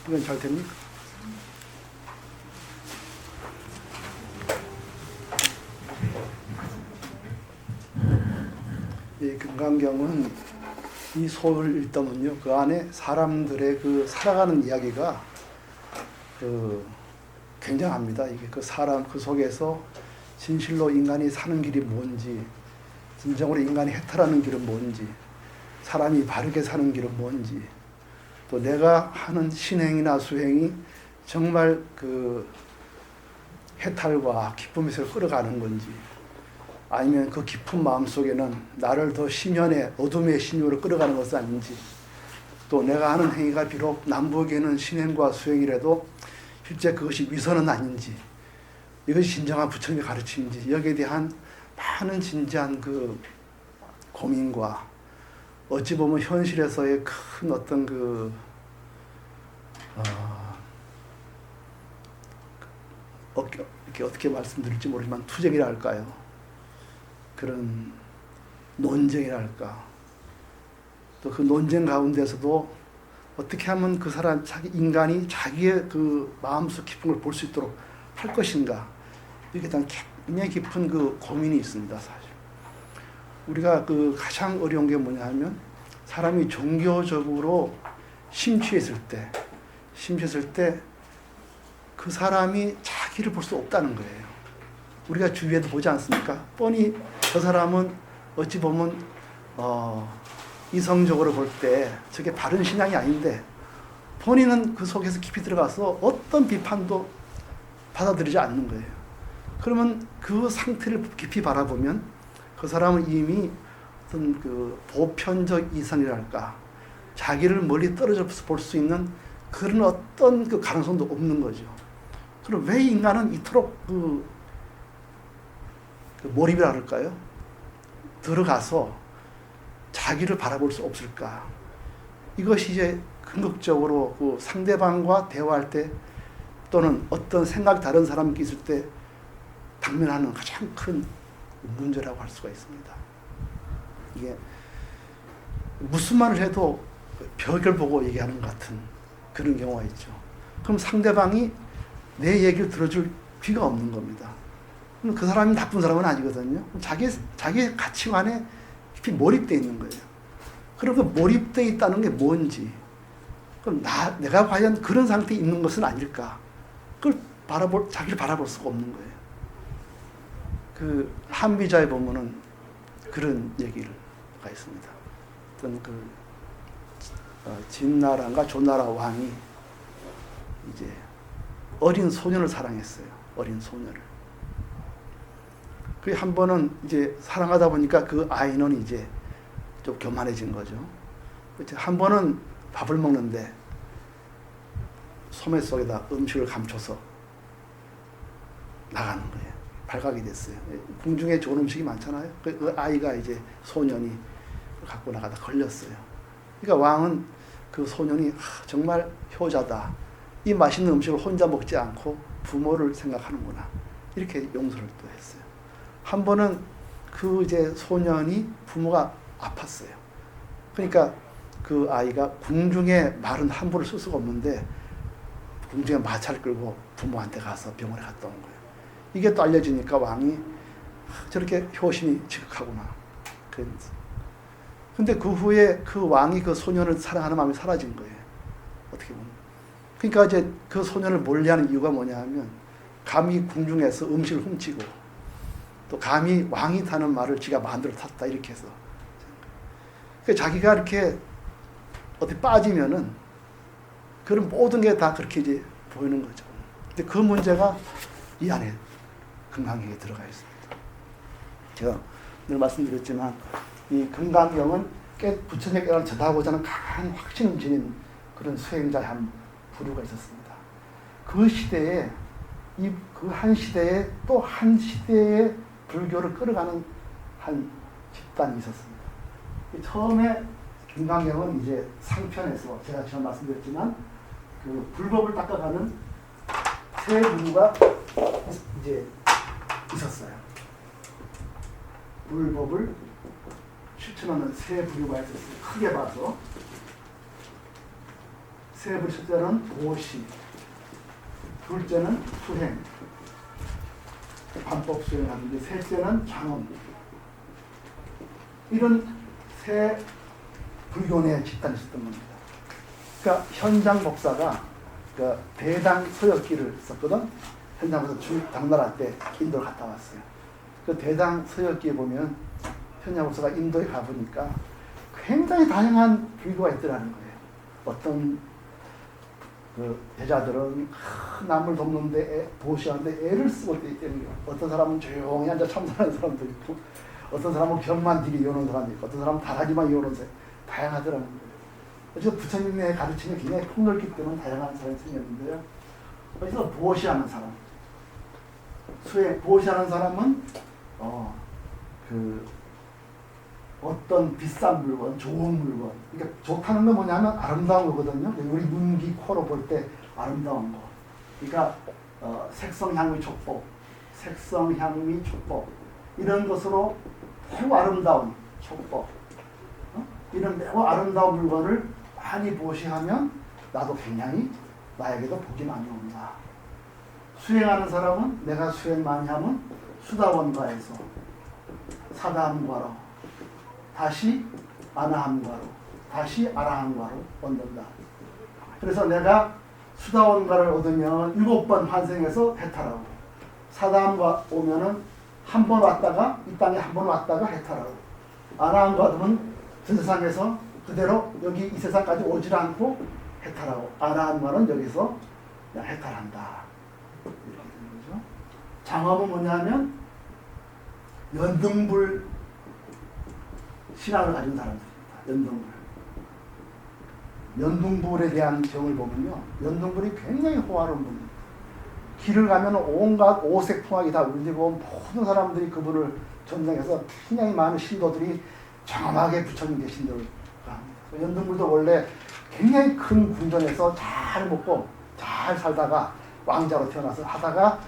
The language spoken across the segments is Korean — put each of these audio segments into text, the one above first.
이건 잘 됩니까? 이 금강경은 이 소를 읽다면요, 그 안에 사람들의 그 살아가는 이야기가 굉장합니다. 이게 그 사람 그 속에서 진실로 인간이 사는 길이 뭔지, 진정으로 인간이 해탈하는 길은 뭔지, 사람이 바르게 사는 길은 뭔지, 또 내가 하는 신행이나 수행이 정말 그 해탈과 기쁨에서 끌어가는 건지, 아니면 그 깊은 마음속에는 나를 더 심연의 어둠의 신유로 끌어가는 것은 아닌지, 또 내가 하는 행위가 비록 남보기에는 신행과 수행이라도 실제 그것이 위선은 아닌지, 이것이 진정한 부처님의 가르침인지, 여기에 대한 많은 진지한 그 고민과 어찌 보면 현실에서의 큰 어떤 이렇게 어떻게 말씀드릴지 모르지만 투쟁이라 할까요? 그런 논쟁이랄까. 또 그 논쟁 가운데서도 어떻게 하면 그 사람, 인간이 자기의 그 마음속 깊은 걸 볼 수 있도록 할 것인가. 이렇게 대한 굉장히 깊은 그 고민이 있습니다, 사실. 우리가 그 가장 어려운 게 뭐냐 하면 사람이 종교적으로 심취했을 때 그 사람이 자기를 볼 수 없다는 거예요. 우리가 주위에도 보지 않습니까? 뻔히 저 사람은 어찌 보면 이성적으로 볼 때 저게 바른 신앙이 아닌데 본인은 그 속에서 깊이 들어가서 어떤 비판도 받아들이지 않는 거예요. 그러면 그 상태를 깊이 바라보면 그 사람은 이미 어떤 그 보편적 이성이랄까, 자기를 멀리 떨어져서 볼 수 있는 그런 어떤 그 가능성도 없는 거죠. 그럼 왜 인간은 이토록 그 몰입이라 할까요? 들어가서 자기를 바라볼 수 없을까? 이것이 이제 궁극적으로 그 상대방과 대화할 때 또는 어떤 생각이 다른 사람이 있을 때 당면하는 가장 큰 문제라고 할 수가 있습니다. 이게 무슨 말을 해도 벽을 보고 얘기하는 것 같은 그런 경우가 있죠. 그럼 상대방이 내 얘기를 들어줄 귀가 없는 겁니다. 그 사람이 나쁜 사람은 아니거든요. 자기 가치관에 깊이 몰입되어 있는 거예요. 그럼 그 몰입되어 있다는 게 뭔지, 그럼 내가 과연 그런 상태에 있는 것은 아닐까? 그걸 자기를 바라볼 수가 없는 거예요. 그 한비자에 보면은 그런 얘기가 있습니다. 어떤 진나라인가 조나라 왕이 이제 어린 소년을 사랑했어요. 어린 소년을. 그 한 번은 이제 사랑하다 보니까 그 아이는 이제 좀 교만해진 거죠. 한 번은 밥을 먹는데 소매 속에다 음식을 감춰서 나가는 거예요. 발각이 됐어요. 궁중에 좋은 음식이 많잖아요. 그 아이가 이제 소년이 갖고 나가다 걸렸어요. 그러니까 왕은 그 소년이 정말 효자다. 이 맛있는 음식을 혼자 먹지 않고 부모를 생각하는구나. 이렇게 용서를 또 했어요. 한 번은 그 이제 소년이 부모가 아팠어요. 그러니까 그 아이가 궁중에 말은 함부로 쓸 수가 없는데 궁중에 마차를 끌고 부모한테 가서 병원에 갔다 온 거예요. 이게 또 알려지니까 왕이 저렇게 효심이 지극하구나. 근데 그 후에 그 왕이 그 소년을 사랑하는 마음이 사라진 거예요. 어떻게 보면. 그러니까 이제 그 소년을 몰래하는 이유가 뭐냐 하면 감히 궁중에서 음식을 훔치고 또 감히 왕이 타는 말을 지가 만들어 탔다 이렇게 해서 그러니까 자기가 이렇게 어디 빠지면은 그런 모든 게 다 그렇게 이제 보이는 거죠. 근데 그 문제가 이 안에 금강경에 들어가 있습니다. 제가 늘 말씀드렸지만 이 금강경은 부처님의 깨달음을 전하고자 하는 강한 확신을 지닌 그런 수행자의 한 부류가 있었습니다. 그 시대에 그 한 시대에 또 한 시대의 불교를 끌어가는 한 집단이 있었습니다. 처음에 금강경은 이제 상편에서 제가 지금 말씀드렸지만 그 불법을 닦아가는 세 부류가 이제 있었어요. 불법을 실천하는 세 부류가 있었어요. 크게 봐서 첫째는 보시, 둘째는 수행, 관법 수행하는데 셋째는 장엄. 이런 세 불교의 집단이 있었던 겁니다. 그러니까 현장 목사가 그 대당 서역기를 썼거든. 현장 목사 당나라 때 인도를 갔다 왔어요. 그 대당 서역기에 보면 현장 목사가 인도에 가보니까 굉장히 다양한 불교가 있더라는 거예요. 어떤 그 제자들은 큰 남을 돕는데 보시하는데 애를 쓰고 있다는 거예요. 어떤 사람은 조용히 앉아 참선하는 사람도 있고, 어떤 사람은 벽만 들이 이어놓은 사람도 있고, 어떤 사람은 다라지만 이어놓은 사람도 다양하더라는 거예요. 그래서 부처님의 가르침이 굉장히 폭넓기 때문에 다양한 사람이 생겼는데요. 그래서 보시하는 사람, 보시하는 사람은 어떤 비싼 물건, 좋은 물건. 그러니까 좋다는 건 뭐냐면 아름다운 거거든요. 우리 눈, 귀, 코로 볼 때 아름다운 거. 그러니까 색성, 향미, 촉법, 색성, 향미, 촉법 이런 것으로 매우 아름다운 촉법, 이런 매우 아름다운 물건을 많이 보시하면 나도 굉장히 나에게도 복이 많이 온다. 수행하는 사람은 내가 수행 많이 하면 수다원가에서 사다함과로 다시 아나함과로 다시 아라함과로 얻는다. 그래서 내가 수다원가를 얻으면 7번 환생해서 해탈하고, 사다함과 오면은 한 번 왔다가 이 땅에 한 번 왔다가 해탈하고, 아나함과 얻으면 저 세상에서 그대로 여기 이 세상까지 오질 않고 해탈하고, 아라함과는 여기서 그냥 해탈한다. 이렇게 되는 거죠. 장엄은 뭐냐면 연등불 신앙을 가진 사람들입니다. 연등불에 대한 정을 보면요, 연등불이 굉장히 호화로운 분입니다. 길을 가면 온갖 오색풍악이 다 울리고 모든 사람들이 그분을 전쟁해서 굉장히 많은 신도들이 장엄하게 부처님 계신 데를 갑니다. 연등불도 원래 굉장히 큰 궁전에서 잘 먹고 잘 살다가 왕자로 태어나서 하다가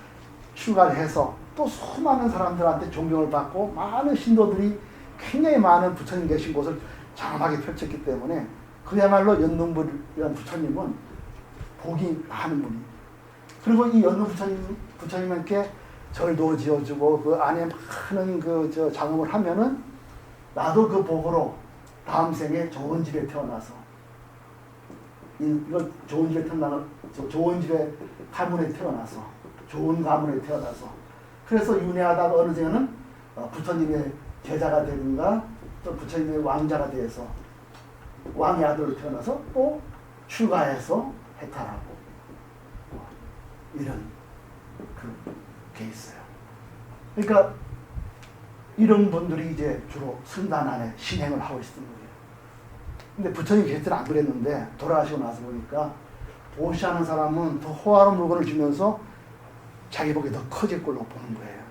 출가를 해서 또 수많은 사람들한테 존경을 받고 많은 신도들이 굉장히 많은 부처님 계신 곳을 장엄하게 펼쳤기 때문에 그야말로 연등불이라는 부처님은 복이 많은 분입니다. 그리고 이 연등 부처님께 절도 지어주고 그 안에 많은 장엄을 하면은 나도 그 복으로 다음 생에 좋은 집에 태어나서 이걸 좋은 집에 좋은 집에 가문에 태어나서 좋은 가문에 태어나서 그래서 윤회하다가 어느 생에는 부처님의 제자가 되든가 또 부처님의 왕자가 되어서 왕의 아들로 태어나서 또 출가해서 해탈하고 이런 게 있어요. 그러니까 이런 분들이 이제 주로 선단 안에 신행을 하고 있었던 거예요. 근데 부처님 계실 때는 안 그랬는데 돌아가시고 나서 보니까 보시하는 사람은 더 호화로운 물건을 주면서 자기 복이 더 커질 걸로 보는 거예요.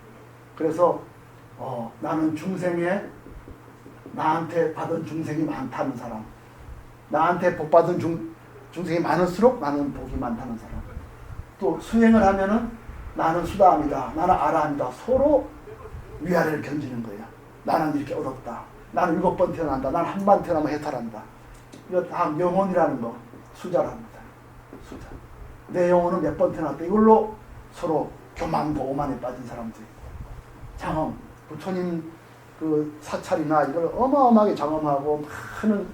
그래서 나는 중생에 나한테 받은 중생이 많다는 사람, 나한테 복 받은 중생이 많을수록 나는 복이 많다는 사람, 또 수행을 하면은 나는 수다함이다, 나는 아라함이다, 서로 위아래를 견지는 거예요. 나는 이렇게 얻었다, 나는 7번 태어난다, 나는 한 번 태어나면 해탈한다. 이거 다 영혼이라는 거 수자랍니다. 수자. 내 영혼은 몇 번 태어났다. 이걸로 서로 교만과 오만에 빠진 사람들 있고, 장엄, 부처님 그 사찰이나 이걸 어마어마하게 장엄하고 많은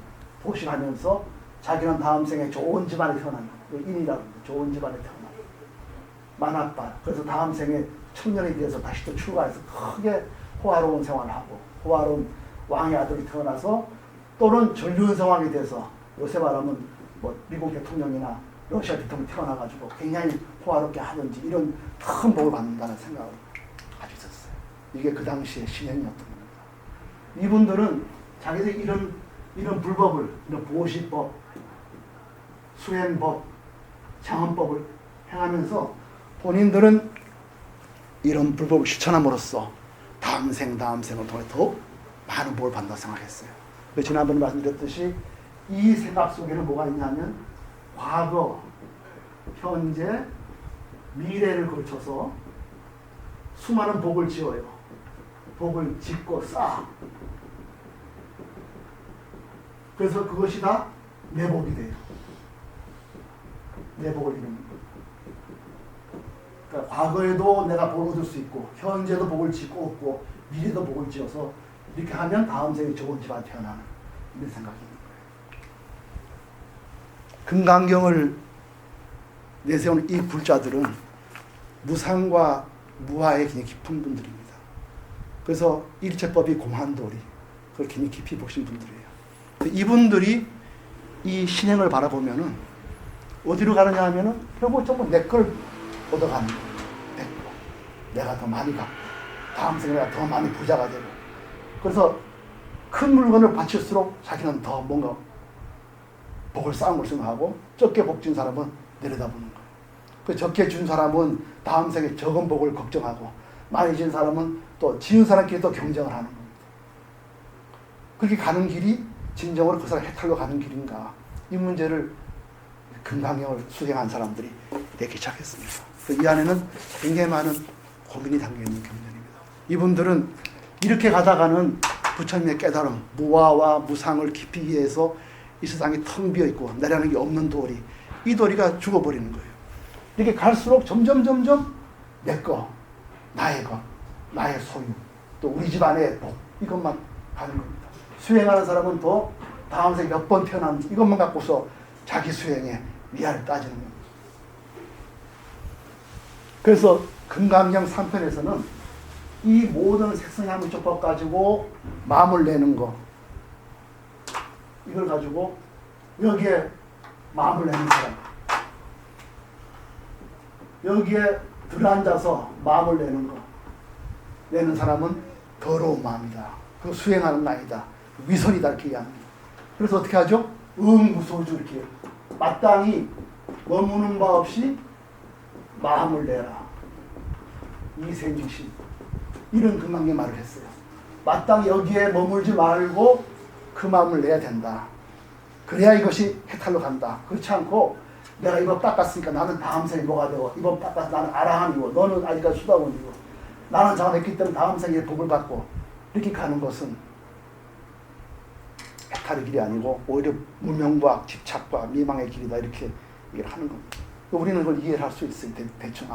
보신하면서 자기는 다음 생에 좋은 집안에 태어난다. 인이라고 합니다. 좋은 집안에 태어난다. 만화빨. 그래서 다음 생에 청년이 되어서 다시 또 출가해서 크게 호화로운 생활을 하고, 호화로운 왕의 아들이 태어나서 또는 전륜성왕이 돼서 요새 말하면 뭐 미국 대통령이나 러시아 대통령이 태어나가지고 굉장히 호화롭게 하든지 이런 큰 복을 받는다는 생각을 가지고 있었어요. 이게 그 당시의 신행이었던 겁니다. 이분들은 자기들이 이런 불법을, 이런 보시법, 수행법, 장엄법을 행하면서 본인들은 이런 불법을 실천함으로써 다음 생을 통해 더 많은 복을 받는다고 생각했어요. 지난번에 말씀드렸듯이 이 생각 속에는 뭐가 있냐면 과거, 현재, 미래를 걸쳐서 수많은 복을 지어요. 복을 짓고 쌓아. 그래서 그것이 다 내 복이 돼요. 내 복을 이루는 거. 그러니까 과거에도 내가 복을 얻을 수 있고 현재도 복을 짓고 얻고 미래도 복을 지어서 이렇게 하면 다음 생에 좋은 집안 태어나는 이런 생각이 있는 거예요. 금강경을 내세우는 이 불자들은 무상과 무아의 굉장히 깊은 분들입니다. 그래서 일체법이 공한도리 그걸 굉장히 깊이 보신 분들이에요. 이분들이 이 신행을 바라보면은 어디로 가느냐 하면은 결국 전부 내 걸 얻어가는 거예요. 내가 더 많이 갖고 다음 생에 내가 더 많이 부자가 되고 그래서 큰 물건을 바칠수록 자기는 더 뭔가 복을 쌓은 걸 생각하고 적게 복 준 사람은 내려다보는 거예요. 그 적게 준 사람은 다음 생에 적은 복을 걱정하고 많이 준 사람은 또 지은 사람끼리 또 경쟁을 하는 겁니다. 그렇게 가는 길이 진정으로 그 사람 해탈로 가는 길인가 이 문제를 금강경을 수행한 사람들이 내기 시작했습니다. 이 안에는 굉장히 많은 고민이 담겨있는 경전입니다. 이분들은 이렇게 가다가는 부처님의 깨달음, 무아와 무상을 깊이 이해해서 이 세상이 텅 비어있고 내려가는 게 없는 도리, 이 도리가 죽어버리는 거예요. 이렇게 갈수록 점점 내 거, 나의 것, 나의 소유, 또 우리 집안의 복, 이것만 가는 겁니다. 수행하는 사람은 또 다음 생에 몇 번 태어났는지 이것만 갖고서 자기 수행에 위안을 따지는 겁니다. 그래서 금강경 3편에서는 이 모든 색성향문조법 가지고 마음을 내는 거 이걸 가지고 여기에 마음을 내는 사람 여기에 들어앉아서 마음을 내는 사람은 더러운 마음이다. 그 수행하는 나이다. 위선이다 이렇게 얘기합니다. 그래서 어떻게 하죠? 무소주 이렇게 마땅히 머무는 바 없이 마음을 내라. 이생중심 이런 금강경 말을 했어요. 마땅히 여기에 머물지 말고 그 마음을 내야 된다. 그래야 이것이 해탈로 간다. 그렇지 않고 내가 이번 닦았으니까 나는 다음 생에 뭐가 되고 이번 닦아서 나는 아라한이고 너는 아직까지 수다원이고 나는 장업했기 때문에 다음 생에 복을 받고 이렇게 가는 것은 해탈의 길이 아니고 오히려 무명과 집착과 미망의 길이다 이렇게 얘기를 하는 겁니다. 우리는 그걸 이해를 할 수 있어요. 대충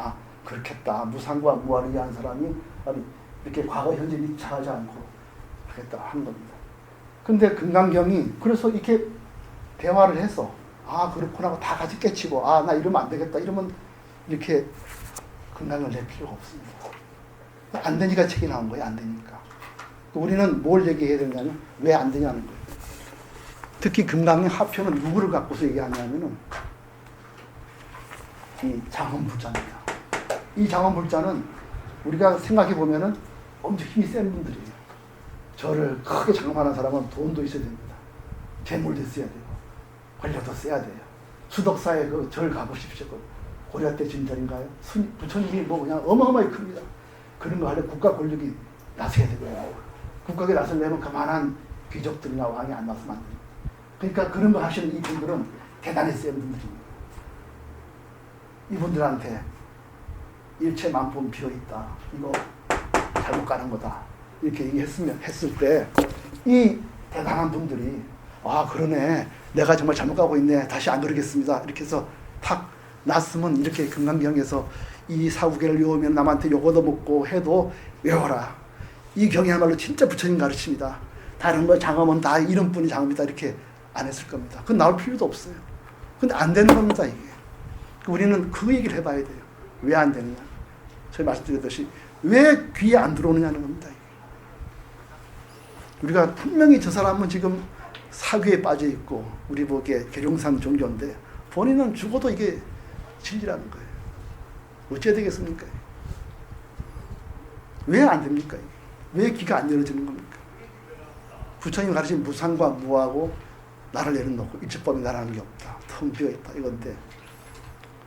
그렇겠다. 무상과 무아를 이해한 사람이 이렇게 과거 현재 미착하지 않고 하겠다 하는 겁니다. 근데 금강경이 그래서 이렇게 대화를 해서 그렇구나 하고 다 같이 깨치고 나 이러면 안 되겠다 이러면 이렇게 금강경을 낼 필요가 없습니다. 안 되니까 책이 나온 거예요. 안 되니까. 우리는 뭘 얘기해야 되냐면 왜 안 되냐는 거예요. 특히 금강경 하편은 누구를 갖고서 얘기하냐면은 이 장엄불자입니다. 이 장엄불자는 우리가 생각해 보면은 엄청 힘이 센 분들이에요. 절을 크게 장엄하는 사람은 돈도 있어야 됩니다. 재물도 있어야 되고 권력도 써야 돼요. 수덕사에 그 절 가보십시오. 고려 때 진절인가요? 부처님이 뭐 그냥 어마어마하게 큽니다. 그런 거 하려면 국가 권력이 나서야 되고요. 국가에 나서려면 그만한 귀족들이나 왕이 안 나서면 안 됩니다. 그러니까 그런 거 하시는 이분들은 대단히 센 분들입니다. 이분들한테 일체 만품 비어있다. 이거 잘못 가는 거다. 이렇게 했을 때 이 대단한 분들이 그러네. 내가 정말 잘못 가고 있네. 다시 안 그러겠습니다. 이렇게 해서 탁 났으면 이렇게 금강경에서 이 사후계를 외우면 남한테 욕 얻어먹고 해도 외워라. 이 경이야말로 진짜 부처님 가르칩니다. 다른 거 장엄은 다 이름뿐이 장엄이다. 이렇게 안 했을 겁니다. 그건 나올 필요도 없어요. 근데 안 되는 겁니다. 이게. 우리는 그 얘기를 해봐야 돼요. 왜 안 되느냐. 저희 말씀드렸듯이 왜 귀에 안 들어오느냐는 겁니다. 우리가 분명히 저 사람은 지금 사귀에 빠져 있고 우리 보기에 계룡산 종교인데 본인은 죽어도 이게 진리라는 거예요. 어찌해야 되겠습니까? 왜 안 됩니까? 왜 귀가 안 열어지는 겁니까? 부처님 가르친 무상과 무하고 나를 내려놓고 일체법이 나라는 게 없다. 텅 비어있다. 이건데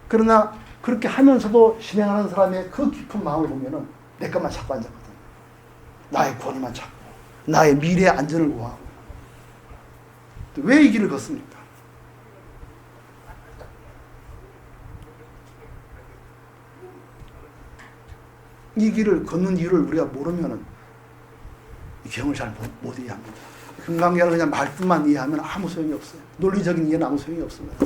그러나 그렇게 하면서도 실행하는 사람의 그 깊은 마음을 보면은 내 것만 찾고 앉았거든. 나의 권위만 찾고 나의 미래의 안전을 구하고 왜 이 길을 걷습니까? 이 길을 걷는 이유를 우리가 모르면은 이 경을 잘 못 이해합니다. 금강경을 그냥 말뜻만 이해하면 아무 소용이 없어요. 논리적인 이해는 아무 소용이 없습니다.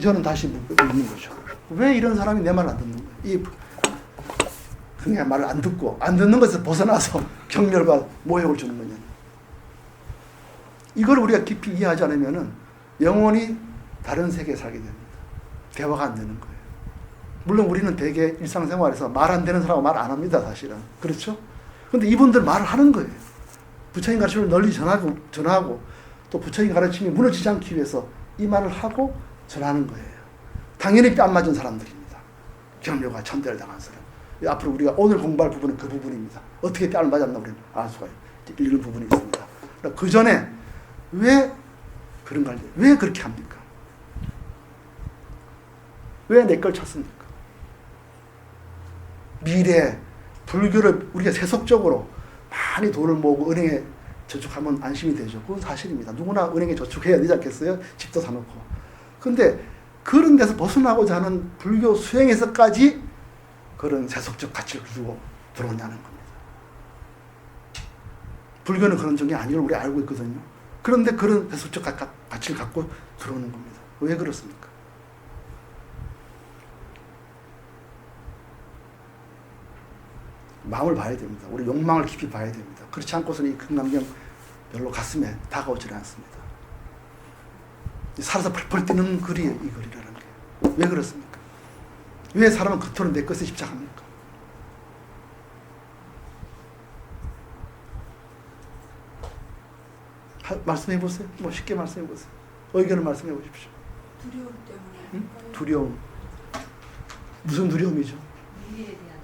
저는 다시 묻는 거죠. 왜 이런 사람이 내 말을 안 듣는 거예요? 그냥 말을 안 듣고 안 듣는 것에서 벗어나서 경멸과 모욕을 주는 거냐. 이걸 우리가 깊이 이해하지 않으면 영원히 다른 세계에 살게 됩니다. 대화가 안 되는 거예요. 물론 우리는 대개 일상생활에서 말 안 되는 사람하고 말 안 합니다. 사실은. 그렇죠? 근데 이분들 말을 하는 거예요. 부처님 가르침을 널리 전하고 또 부처님 가르침이 무너지지 않기 위해서 이 말을 하고 전하는 거예요. 당연히 뺨 맞은 사람들입니다. 경멸과 천대를 당한 사람. 앞으로 우리가 오늘 공부할 부분은 그 부분입니다. 어떻게 뺨을 맞았나 우리는 알 수가 읽은 부분이 있습니다. 그 전에 왜 그런 걸, 왜 그렇게 합니까? 왜 내 걸 찾습니까? 미래, 불교를 우리가 세속적으로 많이 돈을 모으고 은행에 저축하면 안심이 되죠. 그건 사실입니다. 누구나 은행에 저축해야 되지 않겠어요? 집도 사놓고. 근데 그런 데서 벗어나고자 하는 불교 수행에서까지 그런 세속적 가치를 두고 들어오냐는 겁니다. 불교는 그런 종이 아니걸 우리 알고 있거든요. 그런데 그런 세속적 가치를 갖고 들어오는 겁니다. 왜 그렇습니까? 마음을 봐야 됩니다. 우리 욕망을 깊이 봐야 됩니다. 그렇지 않고서는 이 금강경 별로 가슴에 다가오지 않습니다. 살아서 펄펄 뛰는 글이에요. 이 글이라는 게. 왜 그렇습니까? 왜 사람은 그토록 내 것에 집착합니까? 말씀해 보세요. 뭐 쉽게 말씀해 보세요. 의견을 말씀해 보십시오. 두려움 때문에. 응? 두려움. 무슨 두려움이죠? 미래에 대한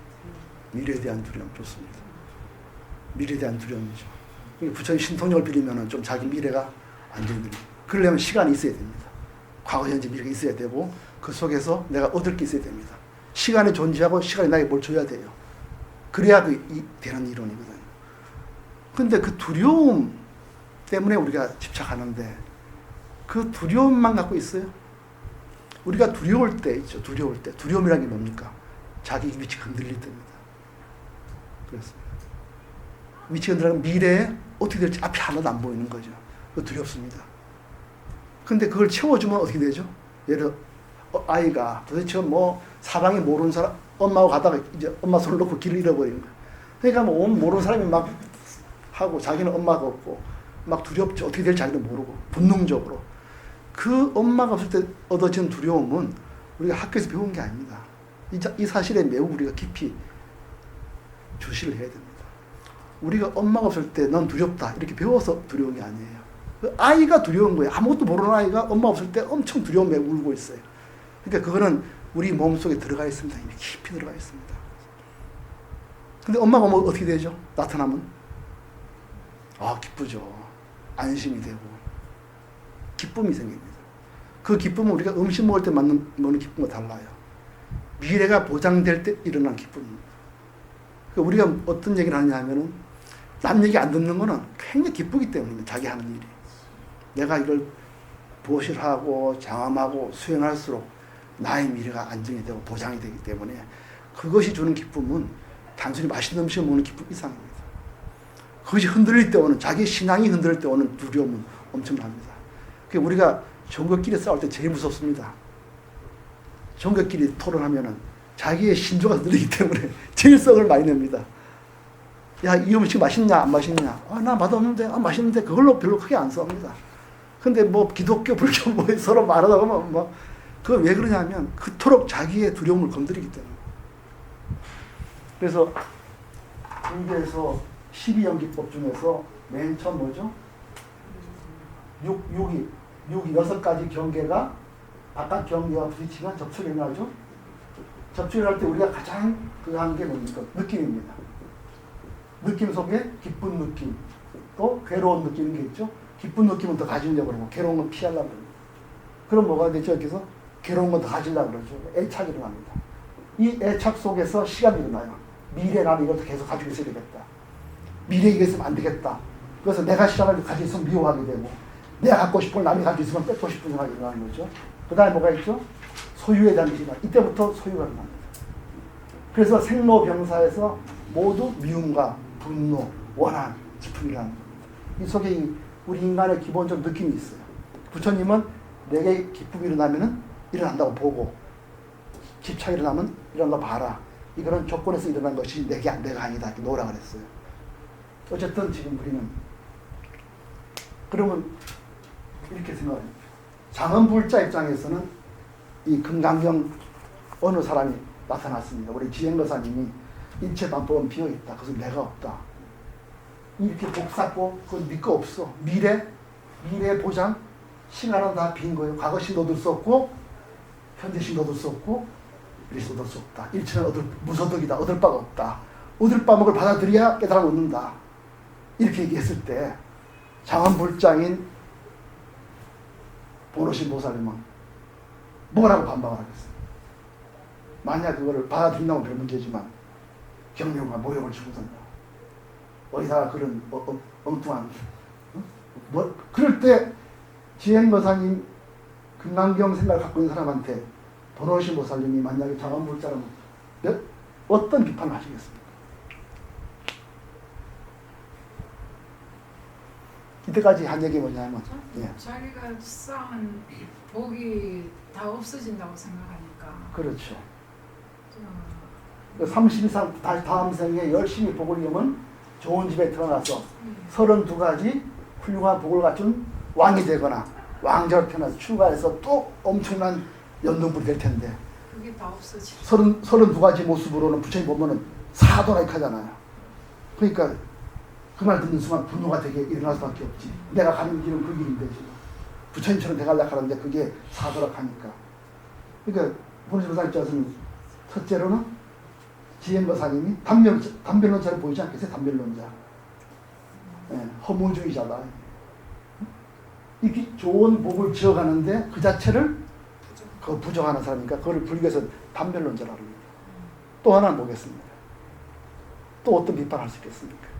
미래에 대한 두려움. 좋습니다. 미래에 대한 두려움이죠. 부처님 신통력을 빌리면 좀 자기 미래가 안정됩니다. 그러려면 시간이 있어야 됩니다. 과거, 현재, 미래가 있어야 되고 그 속에서 내가 얻을 게 있어야 됩니다. 시간이 존재하고 시간이 나에게 뭘 줘야 돼요. 그래야 되는 이론이거든요. 근데 그 두려움 때문에 우리가 집착하는데 그 두려움만 갖고 있어요. 우리가 두려울 때 있죠. 두려울 때. 두려움이라는 게 뭡니까? 자기 위치가 흔들릴 때입니다. 그렇습니다. 위치가 흔들리면 미래에 어떻게 될지 앞이 하나도 안 보이는 거죠. 그거 두렵습니다. 근데 그걸 채워주면 어떻게 되죠? 예를 들어 아이가 도대체 뭐 사방에 모르는 사람 엄마하고 가다가 이제 엄마 손을 놓고 길을 잃어버리는 거예요. 그러니까 뭐 모르는 사람이 막 하고 자기는 엄마가 없고 막 두렵죠. 어떻게 될지 자기도 모르고 본능적으로. 그 엄마가 없을 때 얻어지는 두려움은 우리가 학교에서 배운 게 아닙니다. 이 사실에 매우 우리가 깊이 주시를 해야 됩니다. 우리가 엄마가 없을 때 넌 두렵다 이렇게 배워서 두려운 게 아니에요. 그 아이가 두려운 거예요. 아무것도 모르는 아이가 엄마 없을 때 엄청 두려움에 울고 있어요. 그러니까 그거는 우리 몸속에 들어가 있습니다. 이미 깊이 들어가 있습니다. 근데 엄마가 오면 어떻게 되죠? 나타나면 기쁘죠. 안심이 되고 기쁨이 생깁니다. 그 기쁨은 우리가 음식 먹을 때 먹는 기쁨과 달라요. 미래가 보장될 때 일어난 기쁨입니다. 그러니까 우리가 어떤 얘기를 하느냐 하면은 남 얘기 안 듣는 거는 굉장히 기쁘기 때문입니다. 자기 하는 일이. 내가 이걸 보실하고 장엄하고 수행할수록 나의 미래가 안정이 되고 보장이 되기 때문에 그것이 주는 기쁨은 단순히 맛있는 음식을 먹는 기쁨 이상입니다. 그것이 흔들릴 때 오는, 자기 신앙이 흔들릴 때 오는 두려움은 엄청납니다. 그러니까 우리가 종교끼리 싸울 때 제일 무섭습니다. 종교끼리 토론하면은 자기의 신조가 흔들리기 때문에 제일 썩을 많이 냅니다. 야, 이 음식 맛있냐, 안 맛있냐? 나 맛없는데, 맛있는데, 그걸로 별로 크게 안 싸웁니다. 근데 뭐, 기독교, 불교, 뭐, 서로 말하다 보면, 그거 왜 그러냐면, 그토록 자기의 두려움을 건드리기 때문에. 그래서, 불교에서 12연기법 중에서 맨 처음 뭐죠? 6이 6가지 경계가 바깥 경계와 부딪히면 접촉이 일어나죠? 접촉이 일어날 때 우리가 가장 한 게 뭡니까? 느낌입니다. 느낌 속에 기쁜 느낌, 또 괴로운 느낌인 게 있죠? 기쁜 느낌은 더 가지려고 그러고, 괴로운 건 피하려고 그러고. 그럼 뭐가 되죠? 그래서 괴로운 건 더 가지려고 그러죠. 애착이 일어납니다. 이 애착 속에서 시간이 일어나요. 미래 나는 이걸 계속 가지고 있어야 되겠다. 미래 이게 있으면 안 되겠다. 그래서 내가 시간을 가지고 있으면 미워하게 되고, 내가 갖고 싶은 걸 남이 가지고 있으면 뺏고 싶은 생각이 일어나는 거죠. 그 다음에 뭐가 있죠? 소유에 대한 시간. 이때부터 소유가 일어납니다. 그래서 생로병사에서 모두 미움과 분노, 원한, 슬픔이라는 겁니다. 이 속에 우리 인간의 기본적 느낌이 있어요. 부처님은 내게 기쁨이 일어나면은 일어난다고 보고 집착이 일어나면 일어난 거 봐라. 이거는 조건에서 일어난 것이 내가 아니다. 이렇게 놓으라 그랬어요. 어쨌든 지금 우리는 그러면 이렇게 생각해요. 장엄불자 입장에서는 이 금강경 어느 사람이 나타났습니다. 우리 지행거사님이 인체반법은 비어있다. 그것은 내가 없다. 이렇게 복잡고 그건 네 거 없어. 미래 보장 시간은 다 빈 거예요. 과거식 얻을 수 없고 현재식 얻을 수 없고 미래식 얻을 수 없다. 일체는 무소득이다. 얻을 바가 없다. 얻을 바목을 받아들여야 깨달음을 얻는다. 이렇게 얘기했을 때 장엄불장인 보노신 보살님은 뭐라고 반박을 하겠어요? 만약 그거를 받아들인다면 별 문제지만 경륜과 모욕을 주고선다. 어디다가 그런 엉뚱한 그럴 때 지행거사님 금강경 생각을 갖고 있는 사람한테 보노신 보살님이 만약에 장엄불자라면 어떤 비판을 하시겠습니까? 이때까지 한 얘기 뭐냐면 자기가 쌓은 복이 다 없어진다고 생각하니까. 그렇죠. 30 이상 다음 생에 열심히 복을 이으면 좋은 집에 태어나서 32가지 훌륭한 복을 갖춘 왕이 되거나 왕자로 태어나서 출가해서 또 엄청난 연동불이 될 텐데 그게 다 없어지. 32가지 모습으로는 부처님 보면은 사도라이크하잖아요. 그러니까 그 말 듣는 순간 분노가 되게 일어날 수밖에 없지. 내가 가는 길은 그 길인데 지금 부처님처럼 돼가려고 하는데 그게 사도락하니까. 그러니까 보노신보살 입장에서는 첫째로는 지행거사님이 담변론자를 보이지 않겠어요? 담변론자. 허무주의자다. 이렇게 좋은 복을 지어가는데 그 자체를 그 부정하는 사람이니까 그걸 불교에서 담변론자라고 합니다. 또 하나 보겠습니다. 또 어떤 비판을 할 수 있겠습니까?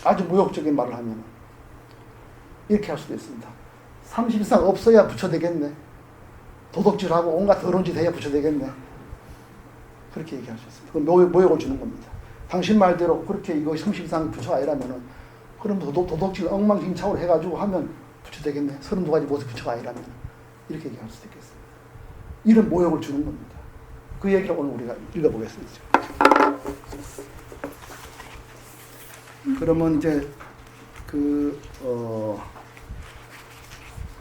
아주 모욕적인 말을 하면 이렇게 할 수도 있습니다. 30 이상 없어야 부처 되겠네. 도덕질하고 온갖 더러운 짓 해야 부처 되겠네. 그렇게 얘기할 수 있습니다. 그건 모욕을 주는 겁니다. 당신 말대로 그렇게 이거 30 이상 부처가 아니라면은 그럼 도덕질 엉망진창으로 해가지고 하면 부처 되겠네. 32가지 모습 부처가 아니라면 이렇게 얘기할 수도 있겠습니다. 이런 모욕을 주는 겁니다. 그 얘기를 오늘 우리가 읽어보겠습니다. 그러면 이제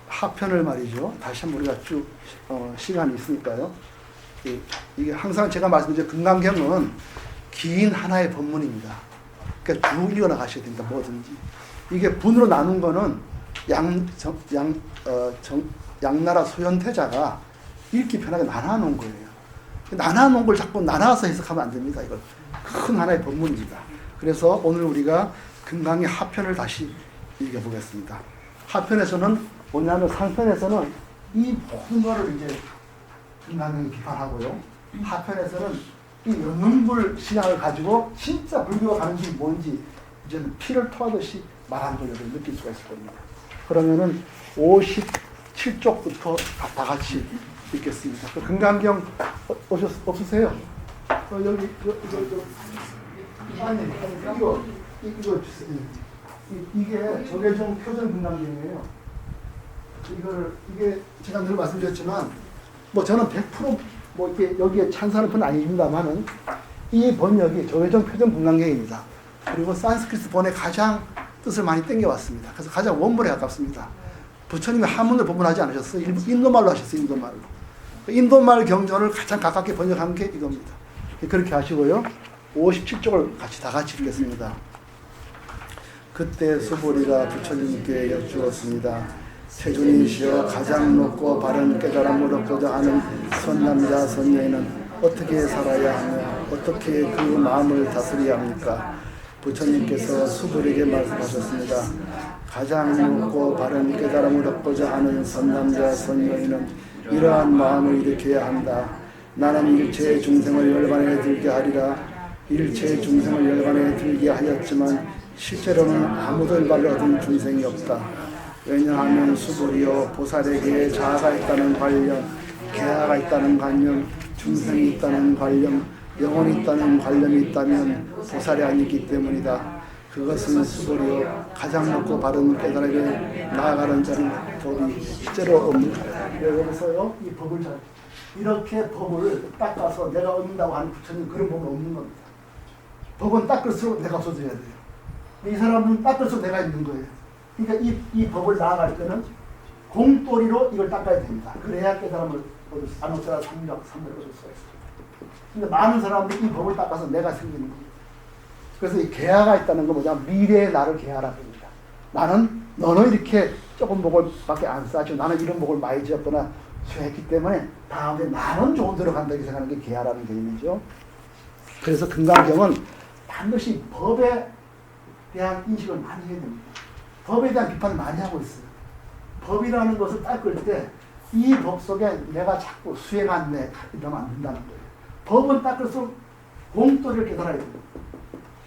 하편을 말이죠. 다시 한번 우리가 쭉 시간이 있으니까요. 이게 항상 제가 말씀드린 금강경은 긴 하나의 법문입니다. 그러니까 쭉 읽어 나가셔야 됩니다. 뭐든지. 이게 분으로 나눈 거는 양나라 소현태자가 읽기 편하게 나눠놓은 거예요. 나눠놓은 걸 자꾸 나눠서 해석하면 안 됩니다. 이걸 큰 하나의 법문입니다. 그래서 오늘 우리가 금강의 하편을 다시 읽어보겠습니다. 하편에서는 뭐냐면 상편에서는 이 모든 거를 이제 금강경이 비판하고요. 하편에서는 이 영흥불 신앙을 가지고 진짜 불교가 가는 길이 뭔지 이제는 피를 토하듯이 말하는 걸 여러분 느낄 수가 있을 겁니다. 그러면은 57쪽부터 다 같이 읽겠습니다. 그 금강경 없으세요? 여기 아니 이거 이게 조계종 표전 금강경이에요. 이게 제가 늘 말씀드렸지만 뭐 저는 100% 뭐 이렇게 여기에 찬사는 편 아닙니다만은 이 번역이 조계종 표전 금강경입니다. 그리고 산스크리트 본에 가장 뜻을 많이 땡겨왔습니다. 그래서 가장 원문에 가깝습니다. 부처님이 한문을 법문하지 않으셨어요. 인도말로 하셨어요. 인도말로. 인도말 경전을 가장 가깝게 번역한 게 이겁니다. 그렇게 하시고요. 57쪽을 다 같이 읽겠습니다. 그때 수보리가 부처님께 여쭈었습니다. 세존이시여 가장 높고 바른 깨달음을 얻고자 하는 선남자 선녀에는 어떻게 살아야 하며 어떻게 그 마음을 다스려야 합니까? 부처님께서 수보리에게 말씀하셨습니다. 가장 높고 바른 깨달음을 얻고자 하는 선남자 선녀에는 이러한 마음을 일으켜야 한다. 나는 일체 중생을 열반에 들게 하리라. 일체 중생을 열반에 들게 하였지만 실제로는 아무도 열반을 얻은 중생이 없다. 왜냐하면 수보리여 보살에게 자아가 있다는 관념, 개아가 있다는 관념, 중생이 있다는 관념, 영혼이 있다는 관념이 있다면 보살이 아니기 때문이다. 그것은 수고리요 가장 높고 바른 깨달음에 나아가는 자는 법이 실제로 없는 거예요. 여기서요 이 법을 잘 이렇게 법을 닦아서 내가 얻는다고 하는 부처님 그런 법은 없는 겁니다. 법은 닦을수록 내가 없어져야 돼요. 이 사람은 닦을수록 내가 있는 거예요. 그러니까 이 법을 나아갈 때는 공돌이로 이걸 닦아야 됩니다. 그래야 깨달음을 얻을 수, 안옥자라 삼력, 삼력을 얻을 수가 있어요. 근데 많은 사람들이 이 법을 닦아서 내가 생기는 겁니다. 그래서 이 계하가 있다는 건 뭐냐면 미래의 나를 계하라고 합니다. 너는 이렇게 조금 목을밖에 안 쌓죠. 나는 이런 목을 많이 지었거나 수했기 때문에 다음에 나는 좋은 데로 간다 이렇게 생각하는 게 계하라는 개념이죠. 그래서 금강경은 반드시 법에 대한 인식을 많이 해야 됩니다. 법에 대한 비판을 많이 하고 있어요. 법이라는 것을 닦을 때 이 법 속에 내가 자꾸 수행한 내 이러면 안 된다는 거예요. 법은 닦을수록 공돌이를 깨달아야 됩니다.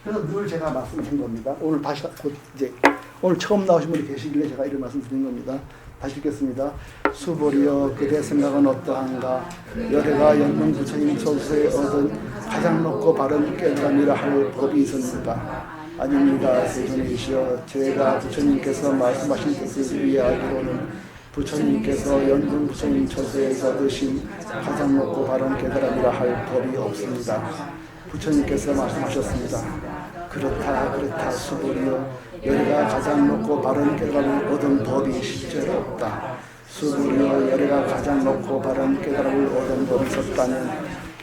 그래서 늘 제가 말씀드린 겁니다. 오늘 다시 이제 오늘 처음 나오신 분이 계시길래 제가 이런 말씀 드린 겁니다. 다시 읽겠습니다. 수보리여 그대 생각은 어떠한가? 여대가 연명 부처님 소수에 얻은 가장 높고 바른 깨달음이라 할 법이 있습니까? 아닙니다. 세존이시여 제가 부처님께서 말씀하신 뜻을 이해하기로는 부처님께서 연분 부처님 처소에서 얻으신 가장 높고 바른 깨달음이라 할 법이 없습니다. 부처님께서 말씀하셨습니다. 그렇다 수보리여 열애가 가장 높고 바른 깨달음을 얻은 법이 실제로 없다. 수보리여 열애가 가장 높고 바른 깨달음을 얻은 법이 있었다면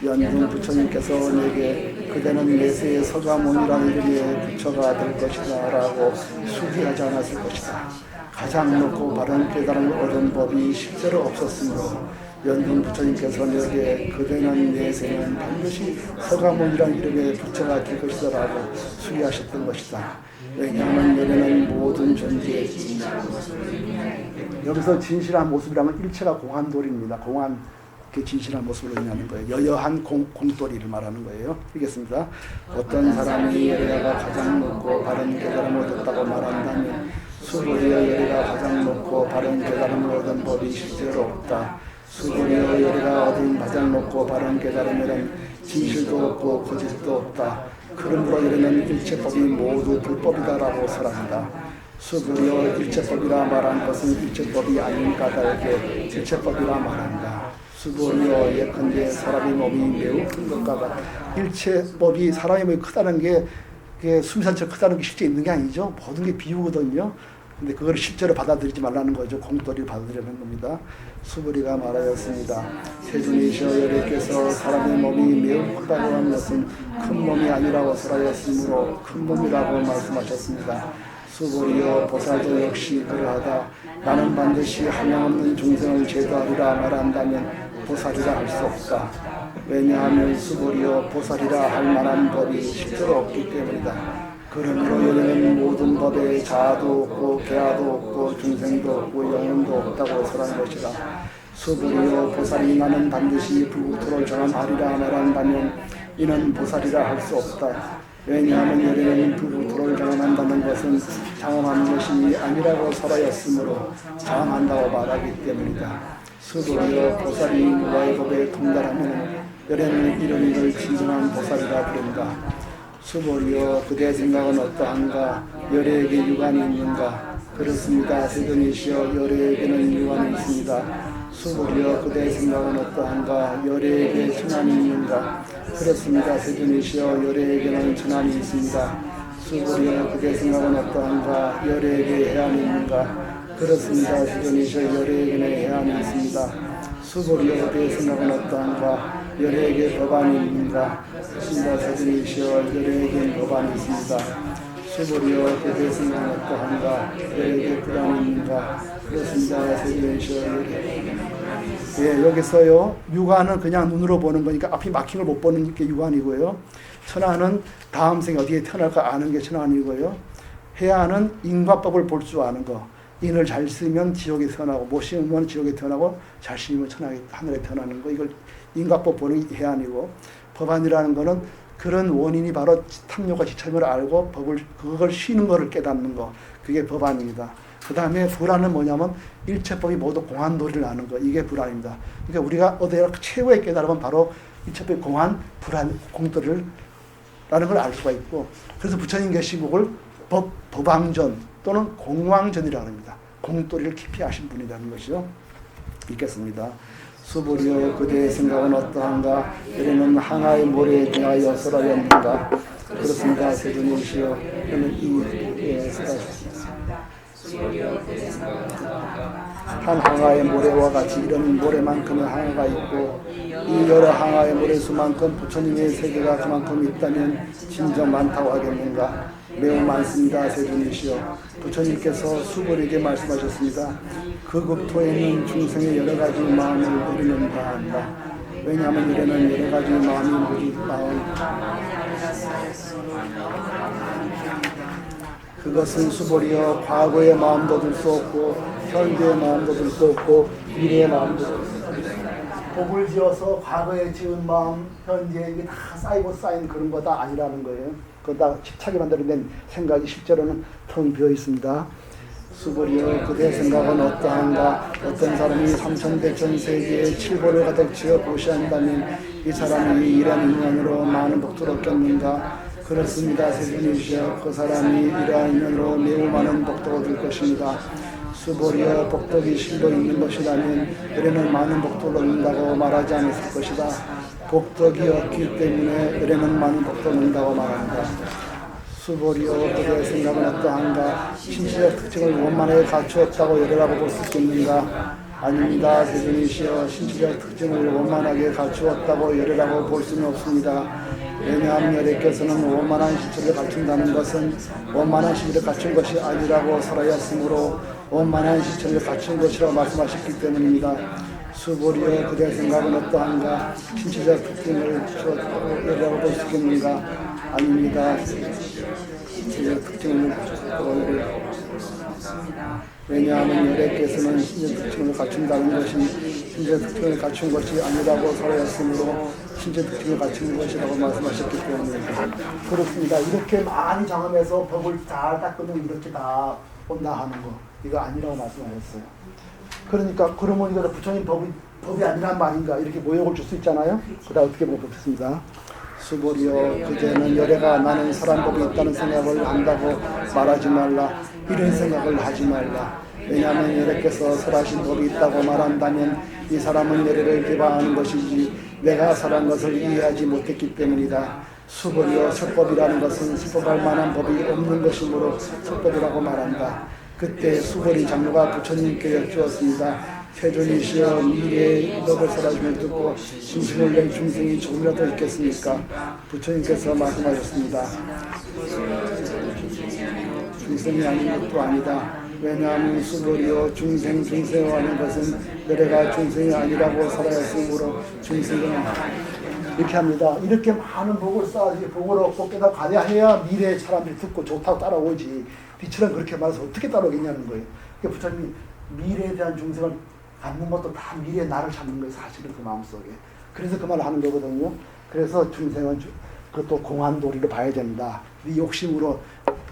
연중 부처님께서 내게 그대는 내세의 서가모니라는 이름의 부처가 될 것이다 라고 수기하지 않았을 것이다. 가장 높고 바른 깨달음을 얻은 법이 실제로 없었으므로 연중 부처님께서 내게 그대는 내세는 반드시 서가모니라는 이름의 부처가 될 것이다 라고 수기하셨던 것이다. 왜냐하면 열애는 모든 존재의 여기서 진실한 모습이라면 일체가 공한돌입니다. 공한 그 진실한 모습을 의미하는 거예요. 여여한 공돌이를 말하는 거예요. 읽겠습니다. 어떤 사람이 열애가 가장 높고 바른 깨달음을 얻었다고 말한다면 수보리여 열애가 가장 높고 바른 깨달음을 얻은 법이 실제로 없다. 수보리여 열애가 얻은 가장 높고 바른 깨달음에는 진실도 없고 거짓도 없다. 그러므로 열애는 일체법이 모두 불법이다라고 설한다. 수보리여 일체법이라 말한 것은 일체법이 아닌 까닭에 일체법이라 말한다. 수보리여 예컨대 사람의 몸이 매우 큰 것과 같다. 일체법이 사람의 몸이 크다는 게 수미산처럼 크다는 게 실제 있는 게 아니죠. 모든 게 비유거든요. 근데 그걸 실제로 받아들이지 말라는 거죠. 공돌이를 받아들이는 겁니다. 수보리가 말하였습니다. 세존이시여 열애께서 사람의 몸이 매우 크다고 한 것은 큰 몸이 아니라고 설하였으므로 큰 몸이라고 말씀하셨습니다. 수보리여 보살도 역시 그러하다. 나는 반드시 한량없는 중생을 제도하리라 말한다면 보살이라 할 수 없다. 왜냐하면 수보리여 보살이라 할 만한 법이 실제로 없기 때문이다. 그러므로 열애는 모든 법에 자아도 없고 계하도 없고 중생도 없고 영혼도 없다고 설한 것이다. 수보리여 보살이 나는 반드시 불국토를 정함하리라 말한다면 이는 보살이라 할 수 없다. 왜냐하면 열애는 불국토를 장엄한다는 것은 장엄한 것이 아니라고 설하였으므로 장엄한다고 말하기 때문이다. 수보리여 보살이 무아의 법에 통달하면 열애는 이런 이를 진정한 보살이라 부른다. 수보리여 그대의 생각은 어떠한가? 열애에게 유관이 있는가? 그렇습니다. 세존이시여 열애에게는 유관이 있습니다. 수보리여 그대의 생각은 어떠한가? 열애에게 천안이 있는가? 그렇습니다. 세존이시여 열애에게는 천안이 있습니다. 수보리여 그대의 생각은 어떠한가? 열애에게 해안이 있는가? 그렇습니다. 세존이시여 열애에게는 해안이 있습니다. 수보리여 그대의 생각은 어떠한가? 열애에게 법안이 있는가? 그렇습니다. 세존이시여 열애에게 법안이 있습니다. 수보리여 그대의 생각은 어떠한가? 열애에게 불안이 있는가? 그렇습니다. 세존이시여 열애. 예, 여기서요 유관은 그냥 눈으로 보는 거니까 앞이 막힌 걸 못 보는 게 유관이고요. 천안은 다음 생에 어디에 태어날까 아는 게 천안이고요. 해안은 인과법을 볼 줄 아는 거. 인을 잘 쓰면 지옥에 태어나고 못 쓰면 지옥에 태어나고 잘 쓰면 하늘에 태어나는 거. 이걸 인과법 보는 게 해안이고, 법안이라는 거는 그런 원인이 바로 탐욕과 지참을 알고 그걸 쉬는 거를 깨닫는 거. 그게 법안입니다. 그 다음에 불안은 뭐냐면 일체법이 모두 공한도리를 아는 거. 이게 불안입니다. 그러니까 우리가 얻어야 최고의 깨달음은 바로 일체법의 공한, 불안, 공도리를 라는 걸 알 수가 있고, 그래서 부처님 계시목을 법왕전 또는 공왕전이라고 합니다. 공돌이를 깊이 아신 분이라는 것이죠. 읽겠습니다. 수보리여 그대의 생각은 어떠한가? 이래는 항아의 모래에 대하여 설하였는가? 그렇습니다. 세존이시여 너는 이에 한 항아의 모래와 같이 이런 모래만큼의 항아가 있고 이 여러 항아의 모래수만큼 부처님의 세계가 그만큼 있다면 진정 많다고 하겠는가? 매우 많습니다. 세존이시여 부처님께서 수보리에게 말씀하셨습니다. 그 국토에 있는 중생의 여러 가지 마음을 이루는 바 한다. 왜냐하면 이래는 여러 가지 마음이 그것은 수보리여 과거의 마음도 들 수 없고 현재의 마음도 들 수 없고 미래의 마음도 들 수 없고 복을 지어서 과거에 지은 마음 현재 이게 다 쌓이고 쌓인 그런 거 다 아니라는 거예요. 그거 다 집착이 만들어낸 생각이 실제로는 텅 비어 있습니다. 수보리여 그대의 생각은 어떠한가? 어떤 사람이 삼천대천 세계에 칠보를 가득 지어 보시한다면 이 사람이 이러한 인연으로 많은 복들을 얻겠는가? 그렇습니다. 세존이시여 그 사람이 이러한 인연으로 매우 많은 복덕을 얻을 것입니다. 수보리여 복덕이 실로 있는 것이라면 의뢰는 많은 복덕을 얻는다고 말하지 않았을 것이다. 복덕이 없기 때문에 의뢰는 많은 복덕을 얻는다고 말한다. 수보리여 그대의 생각은 어떠한가? 신체적 특징을 원만하게 갖추었다고 열애라고 볼 수 있겠는가? 아닙니다. 세존이시여 신체적 특징을 원만하게 갖추었다고 열애라고 볼 수는 없습니다. 왜냐하면 열애께서는 원만한 신체를 갖춘다는 것은 원만한 신체를 갖춘 것이 아니라고 설하였으므로 원만한 신체를 갖춘 것이라고 말씀하셨기 때문입니다. 수보리여 그대의 생각은 어떠한가? 신체적 특징을 주었다고 열애라고 볼 수 있겠는가? 아닙니다. 신체적 특징을 왜냐하면 열애께서는 신체 특징을 갖춘다는 것이 신체 특징을 갖춘 것이 아니라고 설하였으므로 신체 특징을 갖춘 것이라고 말씀하셨기 때문입니다. 그렇습니다. 이렇게 많이 경험해서 법을 잘 닦으면 이렇게 다 온다 하는 거 이거 아니라고 말씀하셨어요. 그러니까 그러면 이거 부처님 법이 아니란 말인가 이렇게 모욕을 줄 수 있잖아요. 그다 어떻게 보겠습니다. 수보리여 그대는 열애가 나는 사람 법이 있다는 생각을 한다고 말하지 말라. 이런 생각을 하지 말라. 왜냐하면 열애께서 설하신 법이 있다고 말한다면 이 사람은 열애를 개방하는 것이지 내가 설한 것을 이해하지 못했기 때문이다. 수보리여 설법이라는 것은 설법할 만한 법이 없는 것이므로 설법이라고 말한다. 그때 수보리 장로가 부처님께 여쭈었습니다. 세존이시여 미래의 법을 설하심을 듣고 심신을 낸 중생이 조금이라도 있겠습니까? 부처님께서 말씀하셨습니다. 중생이 아닌 것도 아니다. 왜냐하면 수보리여 중생이라고 하는 것은 내가 중생이 아니라고 설하였으므로 중생은 이렇게 합니다. 이렇게 많은 복을 쌓아야지 복을 얻고 깨닫고 해야 미래의 사람들이 듣고 좋다고 따라오지. 뒤처럼 그렇게 말해서 어떻게 따라오겠냐는 거예요. 그러니까 부처님이 미래에 대한 중생을 갖는 것도 다 미래의 나를 찾는 거예요. 사실은 그 마음속에. 그래서 그 말을 하는 거거든요. 그래서 중생은 그것도 공안도리로 봐야 된다. 네 욕심으로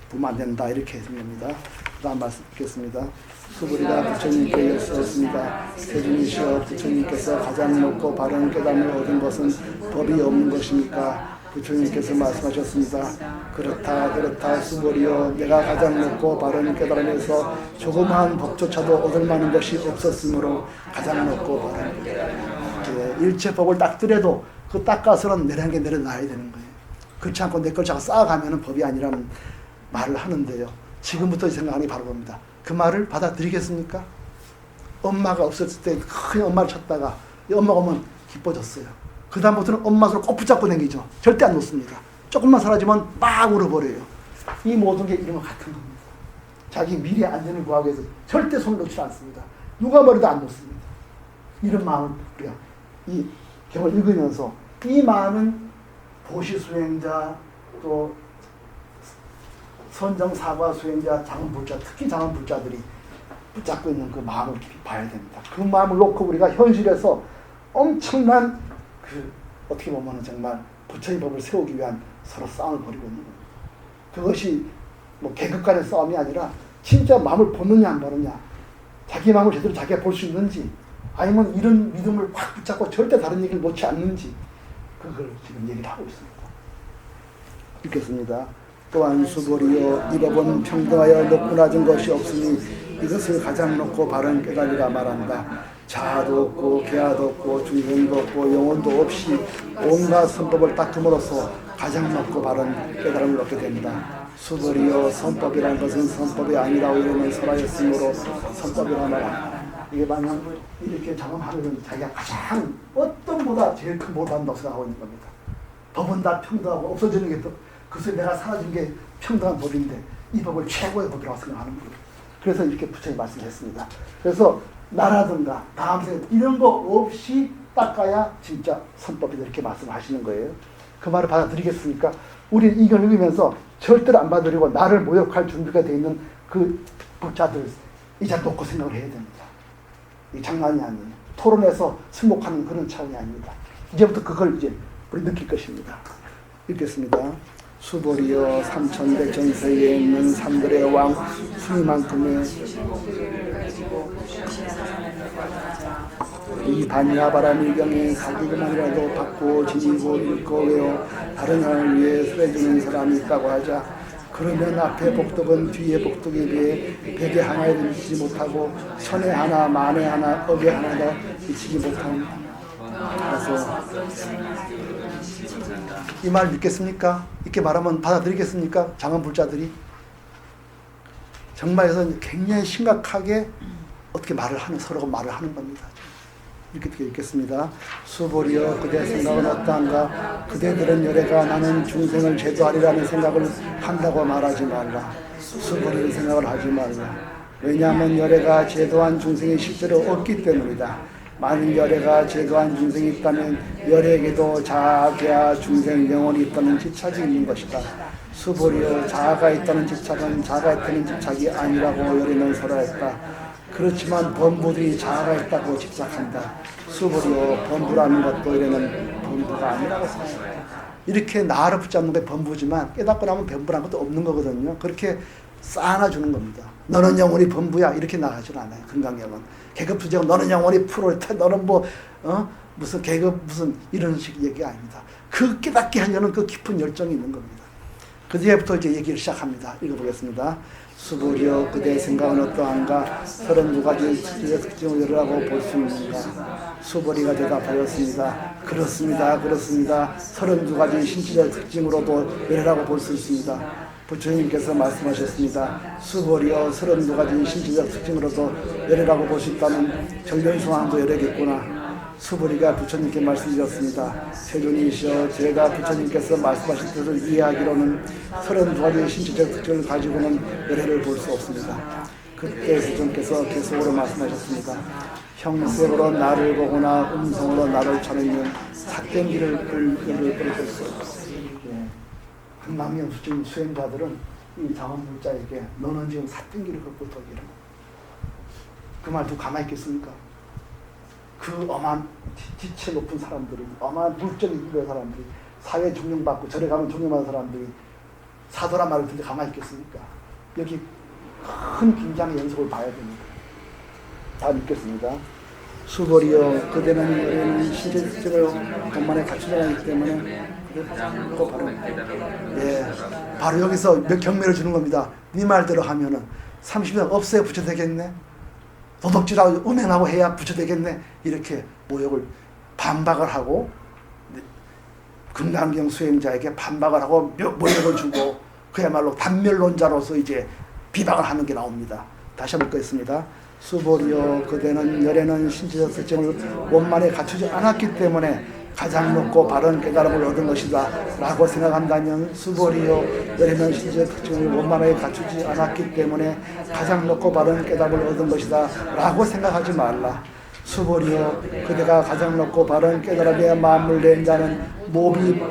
보면 안 된다. 이렇게 해줍니다. 그 다음 말씀 듣겠습니다. 수보리가 부처님께 여쭈었습니다. 세존이시여 부처님께서 가장 높고 바른 깨달음을 얻은 것은 법이 없는 것입니까? 부처님께서 말씀하셨습니다. 그렇다 수보리여 내가 가장 높고 바른 깨달음에서 조그마한 법조차도 얻을 만한 것이 없었으므로 가장 높고 바른 일체 법을 닦더라도 그 닦아서는 내려한 게 내려놔야 되는 거예요. 그렇지 않고 내 걸 자꾸 쌓아가면 법이 아니라는 말을 하는데요. 지금부터 생각하는 게 바로 겁니다. 그 말을 받아들이겠습니까? 엄마가 없었을 때 큰 엄마를 찾다가 이 엄마가 오면 기뻐졌어요. 그 다음부터는 엄마 손을 꼭 붙잡고 다니죠. 절대 안 놓습니다. 조금만 사라지면 막 울어버려요. 이 모든 게 이런 것 같은 겁니다. 자기 미래 안전을 구하기 위해서 절대 손을 놓지 않습니다. 누가 머리도 안 놓습니다. 이런 마음을 우리가 이 경을 읽으면서 이 마음은 보시 수행자 또 선정 사과 수행자 작은 불자 특히 작은 불자들이 붙잡고 있는 그 마음을 깊이 봐야 됩니다. 그 마음을 놓고 우리가 현실에서 엄청난 그 어떻게 보면 정말 부처의 법을 세우기 위한 서로 싸움을 벌이고 있는 겁니다. 그것이 뭐 계급 간의 싸움이 아니라 진짜 마음을 보느냐 안 보느냐 자기 마음을 제대로 자기가 볼 수 있는지 아니면 이런 믿음을 확 붙잡고 절대 다른 얘기를 놓지 않는지 그걸 지금 얘기를 하고 있습니다. 읽겠습니다. 또한 수보리여 이 법은 평등하여 높고 낮은 것이 없으니 이것을 가장 높고 바른 깨달으라 말한다. 자아도 없고 계아도 없고 중생도 없고 영혼도 없이 온갖 선법을 닦음으로써 가장 높고 바른 깨달음을 얻게 된다. 수보리여 선법이라는 것은 선법이 아니라고 이르는 설하였으므로 선법이라 말한다. 이게 만약 이렇게 작업하면 자기가 가장 어떤 보다 제일 큰 복을 받는다고 생각하고 있는 겁니다. 법은 다 평등하고 없어지는 게 그것을 내가 사라진 게 평등한 법인데 이 법을 최고의 법이라고 생각하는 거예요. 그래서 이렇게 부처님 말씀했습니다. 그래서 나라든가 다음 세대 이런 거 없이 닦아야 진짜 선법이다 이렇게 말씀하시는 거예요. 그 말을 받아들이겠습니까? 우리는 이걸 읽으면서 절대로 안 받아들이고 나를 모욕할 준비가 되어 있는 그 부자들 이제 놓고 생각을 해야 됩니다. 이 장난이 아니에요. 토론에서 승복하는 그런 차원이 아닙니다. 이제부터 그걸 이제 우리 느낄 것입니다. 읽겠습니다. 수보리여 삼천대 전세에 있는 산들의 왕 수리만큼의 이 반야바라 밀경에 사기금만이라도 받고 지니고 읽고 외워 다른 하나를 위해 설해주는 사람이 있다고 하자. 그러면 앞에 복덕은 뒤에 복덕에 비해 백에 하나에 미치지 못하고 천에 하나 만에 하나 억에 하나도 미치지 못합니다. 그래서 이 말 믿겠습니까? 이렇게 말하면 받아들이겠습니까? 장엄불자들이 정말 그래서 굉장히 심각하게 어떻게 말을 하는 서로가 말을 하는 겁니다. 이렇게 읽겠습니다. 수보리여 그대 생각은 어떠한가? 그대들은 열애가 나는 중생을 제도하리라는 생각을 한다고 말하지 말라. 수보리의 생각을 하지 말라. 왜냐하면 열애가 제도한 중생이 실제로 없기 때문이다. 만일 열애가 제도한 중생이 있다면 열애에게도 자아계와 중생 영혼이 있다는 집착이 있는 것이다. 수보리여 자아가 있다는 집착은 자아가 있다는 집착이 아니라고 열애는 설하였다. 그렇지만 범부들이 자아가 있다고 집착한다. 수보리여 범부라는 것도 이래는 범부가 아니라고 생각한다. 이렇게 나를 붙잡는 게 범부지만 깨닫고 나면 범부라는 것도 없는 거거든요. 그렇게 쌓아주는 겁니다. 너는 영원히 범부야 이렇게 나가지는 않아요. 금강경은 계급투쟁 너는 영원히 프로레타 너는 뭐 무슨 계급 무슨 이런 식 얘기 아닙니다. 그 깨닫게 하려는 그 깊은 열정이 있는 겁니다. 그 뒤에부터 이제 얘기를 시작합니다. 읽어보겠습니다. 수보리여 그대 생각은 어떠한가? 32가지 지적 특징을 열으라고 볼 수 있는가? 수보리가 대답하였습니다. 그렇습니다. 그렇습니다. 32가지 신체적 특징으로도 열으라고 볼 수 있습니다. 부처님께서 말씀하셨습니다. 수보리여 32가지 신체적 특징으로도 열애라고 볼 수 있다면 정변성황도 열애겠구나. 수보리가 부처님께 말씀드렸습니다. 세존이시여 제가 부처님께서 말씀하신 뜻을 이해하기로는 32가지 신체적 특징을 가지고는 열애를 볼 수 없습니다. 그때 세존께서 계속으로 말씀하셨습니다. 형색으로 나를 보거나 음성으로 나를 찾으면 삿된 길을 끌을 수 없다. 금강경 수증 수행자들은 이 장엄불자에게 너는 지금 삿된 길을 걷고 있다. 그 말 두고 가만히 있겠습니까? 그 어마한 지체 높은 사람들이 어마한 물적인 사람들이 사회 존경받고 절에 가면 존경받는 사람들이 사도란 말을 듣는데 가만히 있겠습니까? 여기 큰 긴장의 연속을 봐야 됩니다. 다 믿겠습니다. 수보리여 그대는 열애는 신체 특징을 겉만에 갖추려고 하기 때문에 바로 여기서 몇 경매를 주는 겁니다. 네 말대로 하면은 30년 없애야 부처되겠네. 도덕질하고 음행하고 해야 부처되겠네. 이렇게 모욕을 반박을 하고 금강경 수행자에게 반박을 하고 모욕을 주고 그야말로 단멸론자로서 이제 비방을 하는 게 나옵니다. 다시 한번 읽겠습니다. 수보리여 그대는 열애는 신체적 특징을 원만히 갖추지 않았기 때문에 가장 높고 바른 깨달음을 얻은 것이다 라고 생각한다면 수보리여 열애는 신체적 특징을 원만하게 갖추지 않았기 때문에 가장 높고 바른 깨달음을 얻은 것이다 라고 생각하지 말라. 수보리여 그대가 가장 높고 바른 깨달음에 마음을 낸 자는 몸이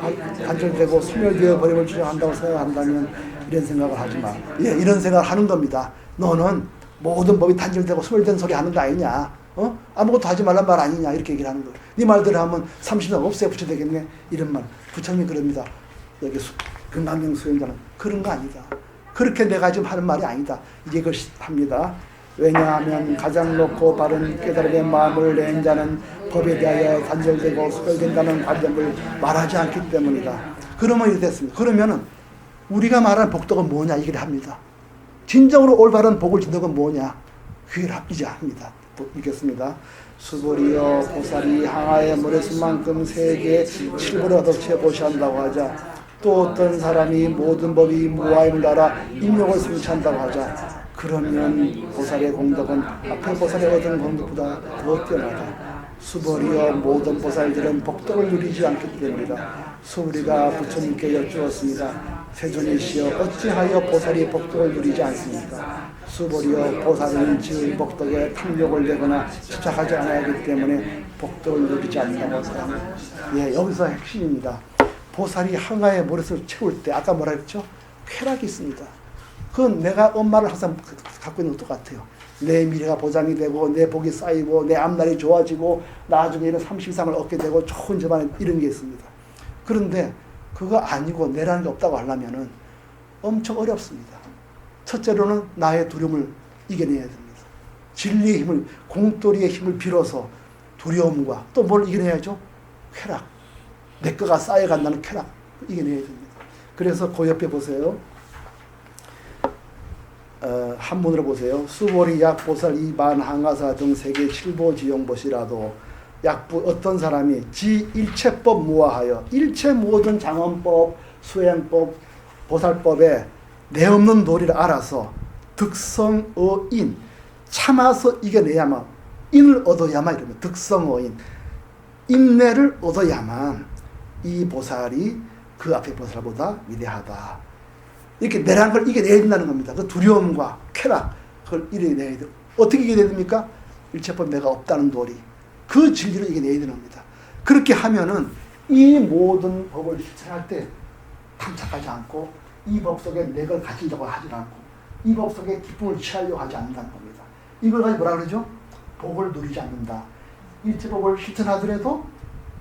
단절되고 소멸되어 버림을 주장한다고 생각한다면 이런 생각을 하지 마. 이런 생각을 하는 겁니다. 너는 모든 법이 단절되고 소멸된 소리 하는 거 아니냐? 아무것도 하지 말란 말 아니냐? 이렇게 얘기를 하는 거예요. 네 말대로 하면 30년 없애야 부처 되겠네? 이런 말. 부처님이 그럽니다. 여기 금강경 수행자는 그런 거 아니다. 그렇게 내가 지금 하는 말이 아니다. 이걸 합니다. 왜냐하면 가장 높고 바른 깨달음의 마음을 낸 자는 법에 대하여 단절되고 소멸된다는 관점을 말하지 않기 때문이다. 그러면 이렇게 됐습니다. 그러면은 우리가 말하는 복덕은 뭐냐 얘기를 합니다. 진정으로 올바른 복을 주는 건 뭐냐? 그걸 이제 합니다. 또 읽겠습니다. 수보리여 보살이 항아의 모래수만큼 세계 7보를 얻어채 보시한다고 하자. 또 어떤 사람이 모든 법이 무아임을 알아 인욕을 성취한다고 하자. 그러면 보살의 공덕은 앞에 보살이 얻은 공덕보다 더 뛰어나다. 수보리여 모든 보살들은 복덕을 누리지 않기 때문이다. 수보리가 부처님께 여쭈었습니다. 세존이시여 어찌하여 보살이 복덕을 누리지 않습니까? 수보리여 보살은 지의 복덕에 탐욕을 내거나 집착하지 않아야 하기 때문에 복덕을 누리지 않는다고 했다. 예, 여기서 핵심입니다. 보살이 항아의 모래를 채울 때 아까 뭐라 했죠? 쾌락이 있습니다. 그건 내가 엄마를 항상 갖고 있는 것 똑같아요. 내 미래가 보장이 되고 내 복이 쌓이고 내 앞날이 좋아지고 나중에는 30상을 얻게 되고 좋은 집안에 이런 게 있습니다. 그런데 그거 아니고 내라는 게 없다고 하려면은 엄청 어렵습니다. 첫째로는 나의 두려움을 이겨내야 됩니다. 진리의 힘을, 공돌이의 힘을 빌어서 두려움과 또 뭘 이겨내야죠? 쾌락. 내 거가 쌓여간다는 쾌락. 이겨내야 됩니다. 그래서 그 옆에 보세요. 한문으로 보세요. 수보리 약보살 이반 항아사 등 세계 7보 지용보시라도 약부 어떤 사람이 지 일체법 무아하여 일체 모든 장언법, 수행법, 보살법에 내 없는 도리를 알아서 득성어인 참아서 이겨내야만 인을 얻어야만 이러면 득성어인 인내를 얻어야만 이 보살이 그 앞에 보살보다 위대하다. 이렇게 내라는 걸 이겨내야 된다는 겁니다. 그 두려움과 쾌락 그걸 이겨내야 돼요. 어떻게 이겨내야 됩니까? 일체법 내가 없다는 도리. 그 진리를 이겨내야 되는 겁니다. 그렇게 하면은 이 모든 법을 실천할 때 탐착하지 않고 이 법 속에 내 걸 가진다고 하지 않고 이 법 속에 기쁨을 취하려고 하지 않는다는 겁니다. 이걸 가지고 뭐라 그러죠? 복을 누리지 않는다. 일체법을 실천하더라도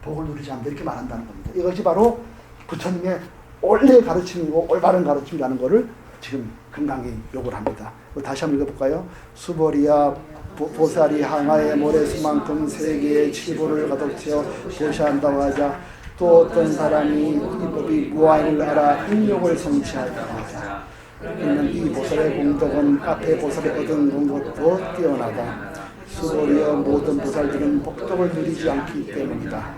복을 누리지 않는다. 이렇게 말한다는 겁니다. 이것이 바로 부처님의 원래 가르침이고 올바른 가르침이라는 것을 지금 건강히 요구를 합니다. 다시 한번 읽어볼까요? 수보리야 보살이 항아의 모래수만큼 세계의 7보를 가득 채워 보시한다고 하자. 또 어떤 사람이 이 법이 무아임을 알아 인욕을 성취한다고 하자. 그러면 이 보살의 공덕은 앞에 보살이 얻은 공덕보다 뛰어나다. 수보리여 모든 보살들은 복덕을 누리지 않기 때문이다.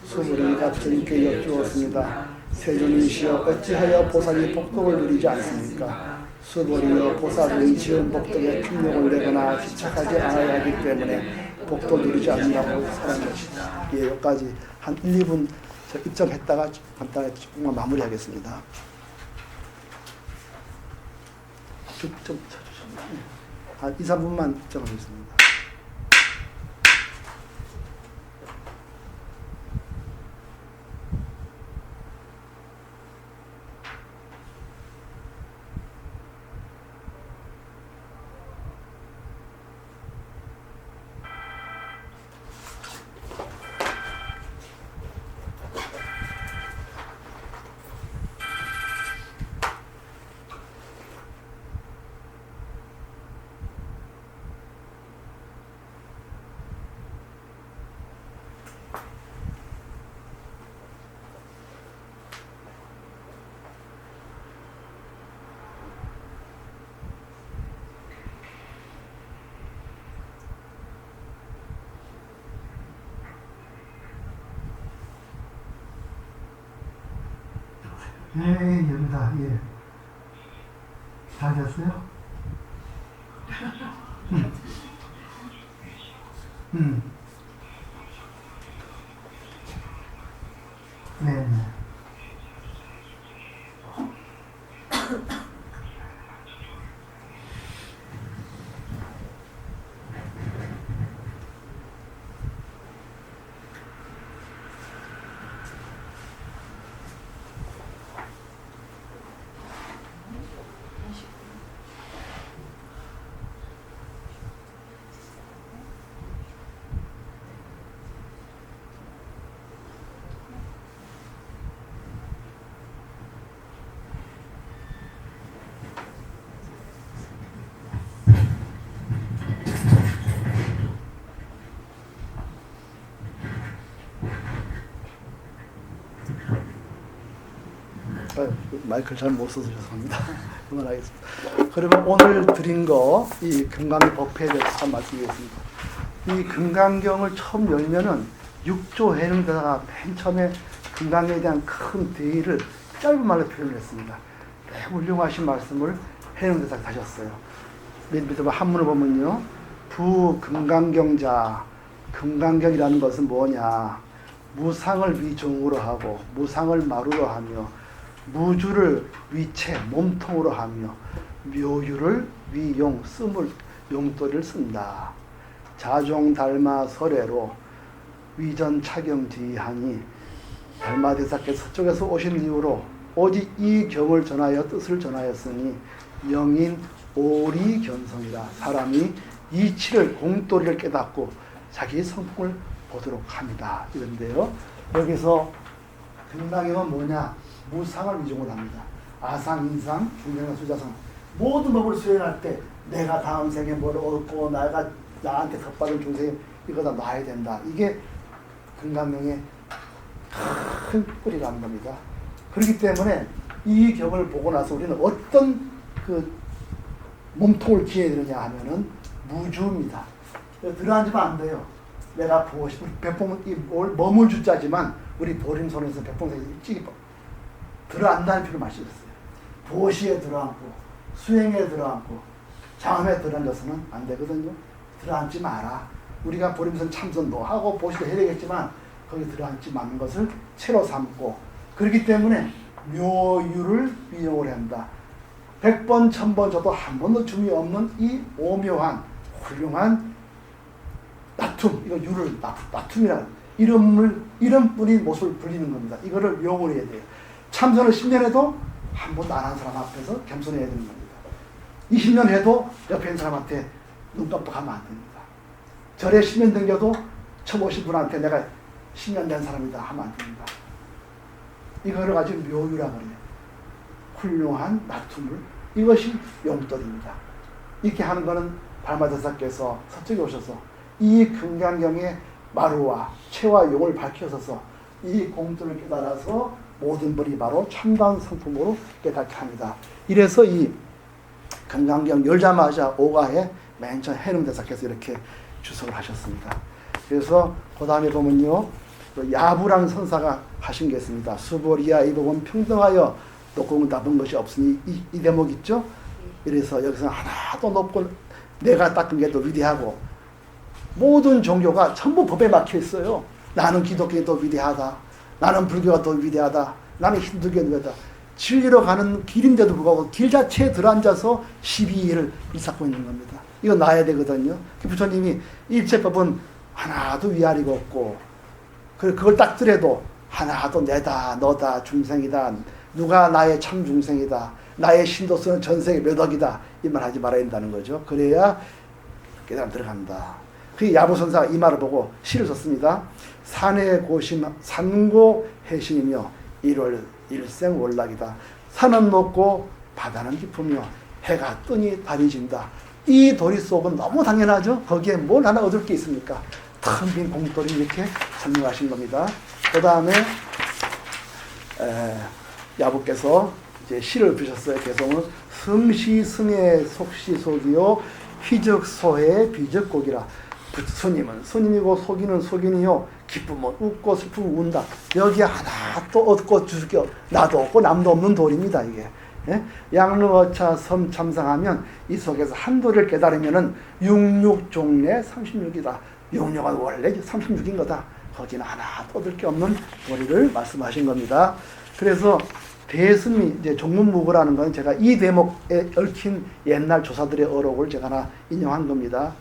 수보리가 부처님께 여쭈었습니다. 세존이시여 어찌하여 보살이 복덕을 누리지 않습니까? 수보리여 보살은 지은 복덕에 탐욕을 내거나 집착하지 않아야 하기 때문에 복덕 누리지 않는다고 사는 것이다. 예, 여기까지 한 1, 2분 입장했다가 간단하게 조금만 마무리하겠습니다. 좀 쳐주셨나요? 한 2, 3분만 입장하겠습니다. 예, 여기다, 예. 잘 됐어요? 네, 네. 마이크를 잘 못 써서 죄송합니다. 그만하겠습니다. 그러면 오늘 드린 거 이 금강의 법회에 대해서 말씀드리겠습니다. 이 금강경을 처음 열면은 6조 해능대사가 맨 처음에 금강경에 대한 큰 대의를 짧은 말로 표현을 했습니다. 매우 훌륭하신 말씀을 해능대사가 하셨어요. 밑에 한문을 보면요. 부금강경자, 금강경이라는 것은 뭐냐? 무상을 위종으로 하고 무상을 마루로 하며 무주를 위체, 몸통으로 하며 묘유를 위용, 쓰물, 용도를 쓴다. 자종 달마 설애로 위전 차경 지하니 달마대사께서 서쪽에서 오신 이후로 오직 이 경을 전하여 뜻을 전하였으니 영인 오리견성이라. 사람이 이치를 공도리를 깨닫고 자기 성품을 보도록 합니다. 이런데요. 여기서 금강경은 뭐냐? 무상을 위종을 합니다. 아상, 인상, 중생상, 수자상 모든 법을 수행할 때 내가 다음 생에 뭘 얻고 내가 나한테 덕받은 중생에 이거 다 놔야 된다. 이게 금강경의 큰 뿌리라는 겁니다. 그렇기 때문에 이 경을 보고 나서 우리는 어떤 그 몸통을 기해야 되느냐 하면은 무주입니다. 들어앉으면 안 돼요. 내가 백봉 머물 주자지만 우리 보림손에서 백봉생이 일찍이 들어앉다는 표를 마셨어요. 보시에 들어앉고 수행에 들어앉고 장엄에 들어앉아서는 안 되거든요. 들어앉지 마라. 우리가 보림선 참선도 하고 보시도 해야 되겠지만 거기 들어앉지 않는 것을 채로 삼고, 그렇기 때문에 묘유를 위용을 한다. 100번 1000번 줘도 한 번도 줌이 없는 이 오묘한 훌륭한 나툼, 이거 유를 나툼이라는 이름뿐인 모습을 불리는 겁니다. 이거를 용을 해야 돼요. 참선을 10년 해도 한 번도 안 한 사람 앞에서 겸손해야 되는 겁니다. 20년 해도 옆에 있는 사람한테 눈 깜빡하면 안 됩니다. 절에 10년 댕겨도 처음 오신 분한테 내가 10년 된 사람이다 하면 안 됩니다. 이거를 가지고 묘유라 그래요. 훌륭한 나툼을, 이것이 용돌입니다. 이렇게 하는 거는 달마대사께서 서쪽에 오셔서 이 금강경의 마루와 체와 용을 밝혀서서 이 공도를 깨달아서 모든 벌이 바로 참다운 성품으로 깨닫게 합니다. 이래서 이 금강경 열자마자 오가에 맨 처음 해능대사께서 이렇게 주석을 하셨습니다. 그래서 그 다음에 보면요, 야부랑 선사가 하신 게 있습니다. 수보리야 이 법은 평등하여 높고 낮은 것이 없으니 이 대목 있죠? 이래서 여기서 하나도 높고 내가 닦은 게 더 위대하고, 모든 종교가 전부 법에 막혀 있어요. 나는 기독교가 더 위대하다, 나는 불교가 더 위대하다, 나는 힌두교가 더 위대하다. 진리로 가는 길인데도 불구하고 길 자체에 들어앉아서 시비를 일삼고 있는 겁니다. 이거 놔야 되거든요. 부처님이 일체법은 하나도 위아래가 없고, 그걸 닦더라도 하나도 내다, 너다, 중생이다, 누가 나의 참 중생이다, 나의 신도수는 전생에 몇 억이다, 이 말 하지 말아야 된다는 거죠. 그래야 깨달음 들어간다. 그 야부선사가 이 말을 보고 시를 썼습니다. 산의 고심, 산고 해심이며 일생 월락이다. 산은 높고 바다는 깊으며 해가 뜨니 달이 진다. 이 도리 속은 너무 당연하죠. 거기에 뭘 하나 얻을 게 있습니까? 텅 빈 공돌이 이렇게 설명하신 겁니다. 그 다음에 야부께서 이제 시를 부르셨어요. 개성은 승시승의 속시속이요 희적소의 비적곡이라. 스님이고 속이는 속인이요 기쁘면 웃고 슬프면 운다. 여기 하나 또 얻고 주실 게 나도 없고 남도 없는 도리입니다. 이게 양루어차 섬참상하면 이 속에서 한 도리를 깨달으면은 66종래 36이다. 66은 원래 36인 거다. 거기는 하나도 얻을 게 없는 도리를 말씀하신 겁니다. 그래서 대스미 이제 종문무구라는 건 제가 이 대목에 얽힌 옛날 조사들의 어록을 제가 하나 인용한 겁니다.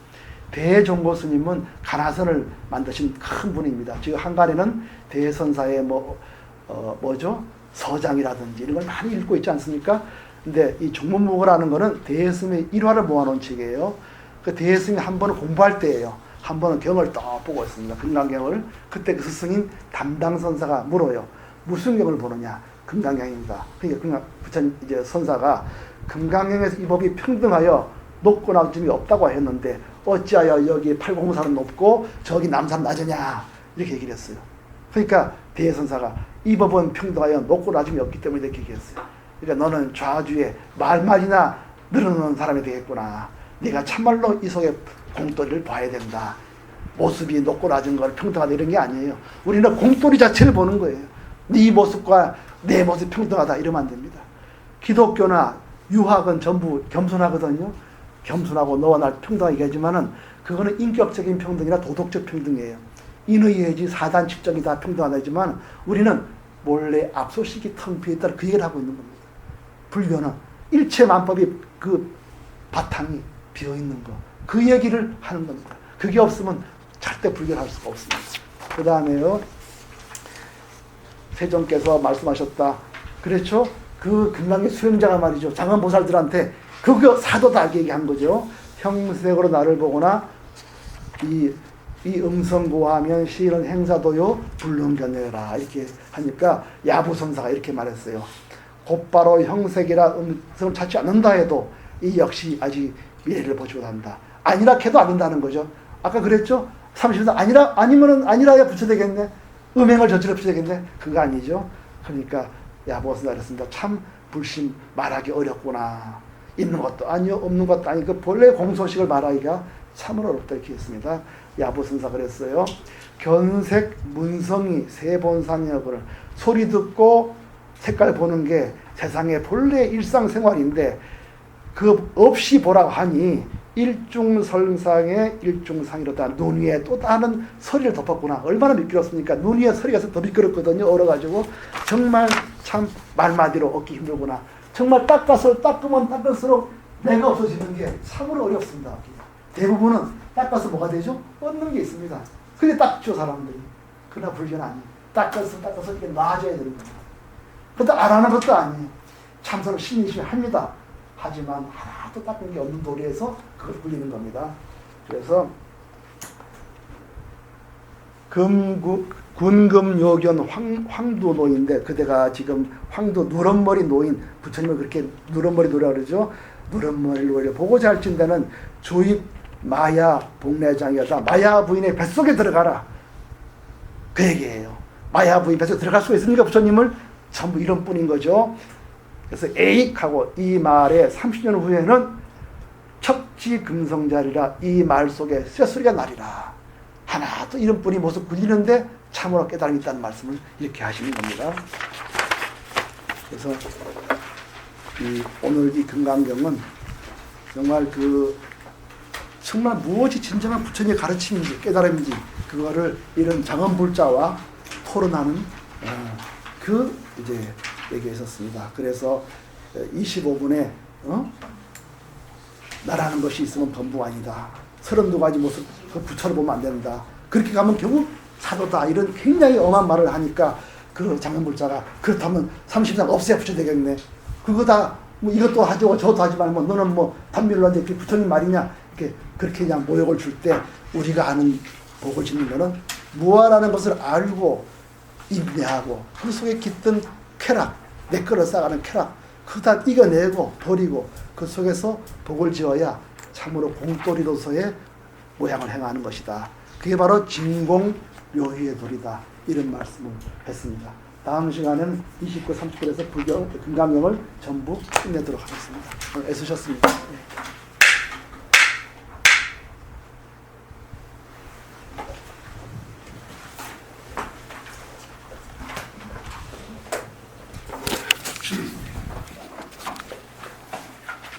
대종고 스님은 가나선을 만드신 큰 분입니다. 지금 한간에는 대선사의 뭐죠? 서장이라든지 이런 걸 많이 읽고 있지 않습니까? 근데 이 종문무구라는 거는 대스님의 일화를 모아놓은 책이에요. 그 대스님이 한 번은 공부할 때예요. 한 번은 경을 딱 보고 있습니다. 금강경을. 그때 그 스승인 담당선사가 물어요. 무슨 경을 보느냐? 금강경입니다. 그러니까 부처님 이제 선사가 금강경에서 이 법이 평등하여 높고 낮음이 없다고 했는데 어찌하여 여기 팔공산은 높고 저기 남산 낮으냐, 이렇게 얘기를 했어요. 그러니까 대선사가 이 법은 평등하여 높고 낮음이 없기 때문에 이렇게 얘기했어요. 그러니까 너는 좌주에 말말이나 늘어놓는 사람이 되겠구나. 네가 참말로 이 속에 공돌이를 봐야 된다. 모습이 높고 낮은 걸 평등하다 이런 게 아니에요. 우리는 공돌이 자체를 보는 거예요. 네 모습과 내 모습이 평등하다 이러면 안 됩니다. 기독교나 유학은 전부 겸손하거든요. 겸손하고 너와 나 평등하게 하지만은 그거는 인격적인 평등이나 도덕적 평등이에요. 인의해지 사단 직정이 다 평등하다지만 우리는 몰래 압소식이 텅 비어있다 그 얘기를 하고 있는 겁니다. 불교는 일체만법이 그 바탕이 비어있는 거 그 얘기를 하는 겁니다. 그게 없으면 절대 불교를 할 수가 없습니다. 그 다음에요. 세종께서 말씀하셨다. 그렇죠? 그 금강의 수행자가 말이죠. 장엄보살들한테 그거 사도다 얘기한 거죠. 형색으로 나를 보거나 이 음성고하면 시는 행사도요 불능견해라 이렇게 하니까 야부선사가 이렇게 말했어요. 곧바로 형색이라 음성을 찾지 않는다 해도 이 역시 아직 미래를 보지 못한다. 아니라 해도 안 된다는 거죠. 아까 그랬죠? 30년 아니면은 아니라야 붙여되겠네. 음행을 저질러 붙여되겠네. 그거 아니죠. 그러니까 야부선사가 그랬습니다. 참 불심 말하기 어렵구나. 있는 것도 아니요 없는 것도 아니고 그 본래 공소식을 말하기가 참으로 어렵다 이렇게 했습니다. 야부선사가 그랬어요. 견색 문성이 세본상역을 소리 듣고 색깔 보는 게 세상의 본래 일상생활인데 그 없이 보라고 하니 일중설상의 일중상이로다. 눈 위에 또 다른 서리를 덮었구나. 얼마나 미끄럽습니까? 눈 위에 서리가 더 미끄럽거든요. 얼어가지고 정말 참 말마디로 얻기 힘들구나. 정말 닦으면 닦을수록 내가 없어지는 게 참으로 어렵습니다. 대부분은 닦아서 뭐가 되죠? 얻는 게 있습니다. 그게 닦죠 사람들이. 그러나 불교는 아니에요. 닦아서 이게 나아져야 되는 겁니다. 그것도 안 하는 것도 아니에요. 참선을 신이시면 합니다. 하지만 하나도 닦은 게 없는 도리에서 그걸 불리는 겁니다. 그래서 군금요견 황두노인데 그대가 지금 황두 누런머리 노인 부처님은 그렇게 누런머리 노라 그러죠. 누런머리 노인을 보고자 할진대는 조입 마야 복내장이었다. 마야 부인의 뱃속에 들어가라. 그 얘기예요. 마야 부인 뱃속에 들어갈 수가 있습니까? 부처님을 전부 이런 뿐인 거죠. 그래서 에익하고 이 말에 30년 후에는 척지금성자리라 이 말 속에 쇠소리가 나리라. 하나도 이런 분이 모습 굴리는데 참으로 깨달음이 있다는 말씀을 이렇게 하시는 겁니다. 그래서 오늘 이 금강경은 정말 정말 무엇이 진정한 부처님의 가르침인지 깨달음인지 그거를 이런 장엄불자와 토론하는 이제 얘기가 있었습니다. 그래서 25분에 나라는 것이 있으면 범부가 아니다. 32가지 모습 그 부처를 보면 안 된다. 그렇게 가면 결국 사도다. 이런 굉장히 엄한 말을 하니까 그 장엄불자가 그렇다면 30상 없애야 부처 되겠네. 그거 다 뭐 이것도 하죠 저것도 하지 말고 너는 뭐 단밀로 하는데 그게 부처님 말이냐. 그렇게 그냥 모욕을 줄 때 우리가 아는 복을 짓는 거는 무아라는 것을 알고 인내하고 그 속에 깃든 쾌락, 내 거를 쌓아가는 쾌락 그거 다 이겨내고 버리고 그 속에서 복을 지어야 참으로 공돌이로서의 모양을 행하는 것이다. 그게 바로 진공묘희의 도리다. 이런 말씀을 했습니다. 다음 시간에는 29, 30분에서 금강경을 전부 끝내도록 하겠습니다. 오늘 애쓰셨습니다. 네.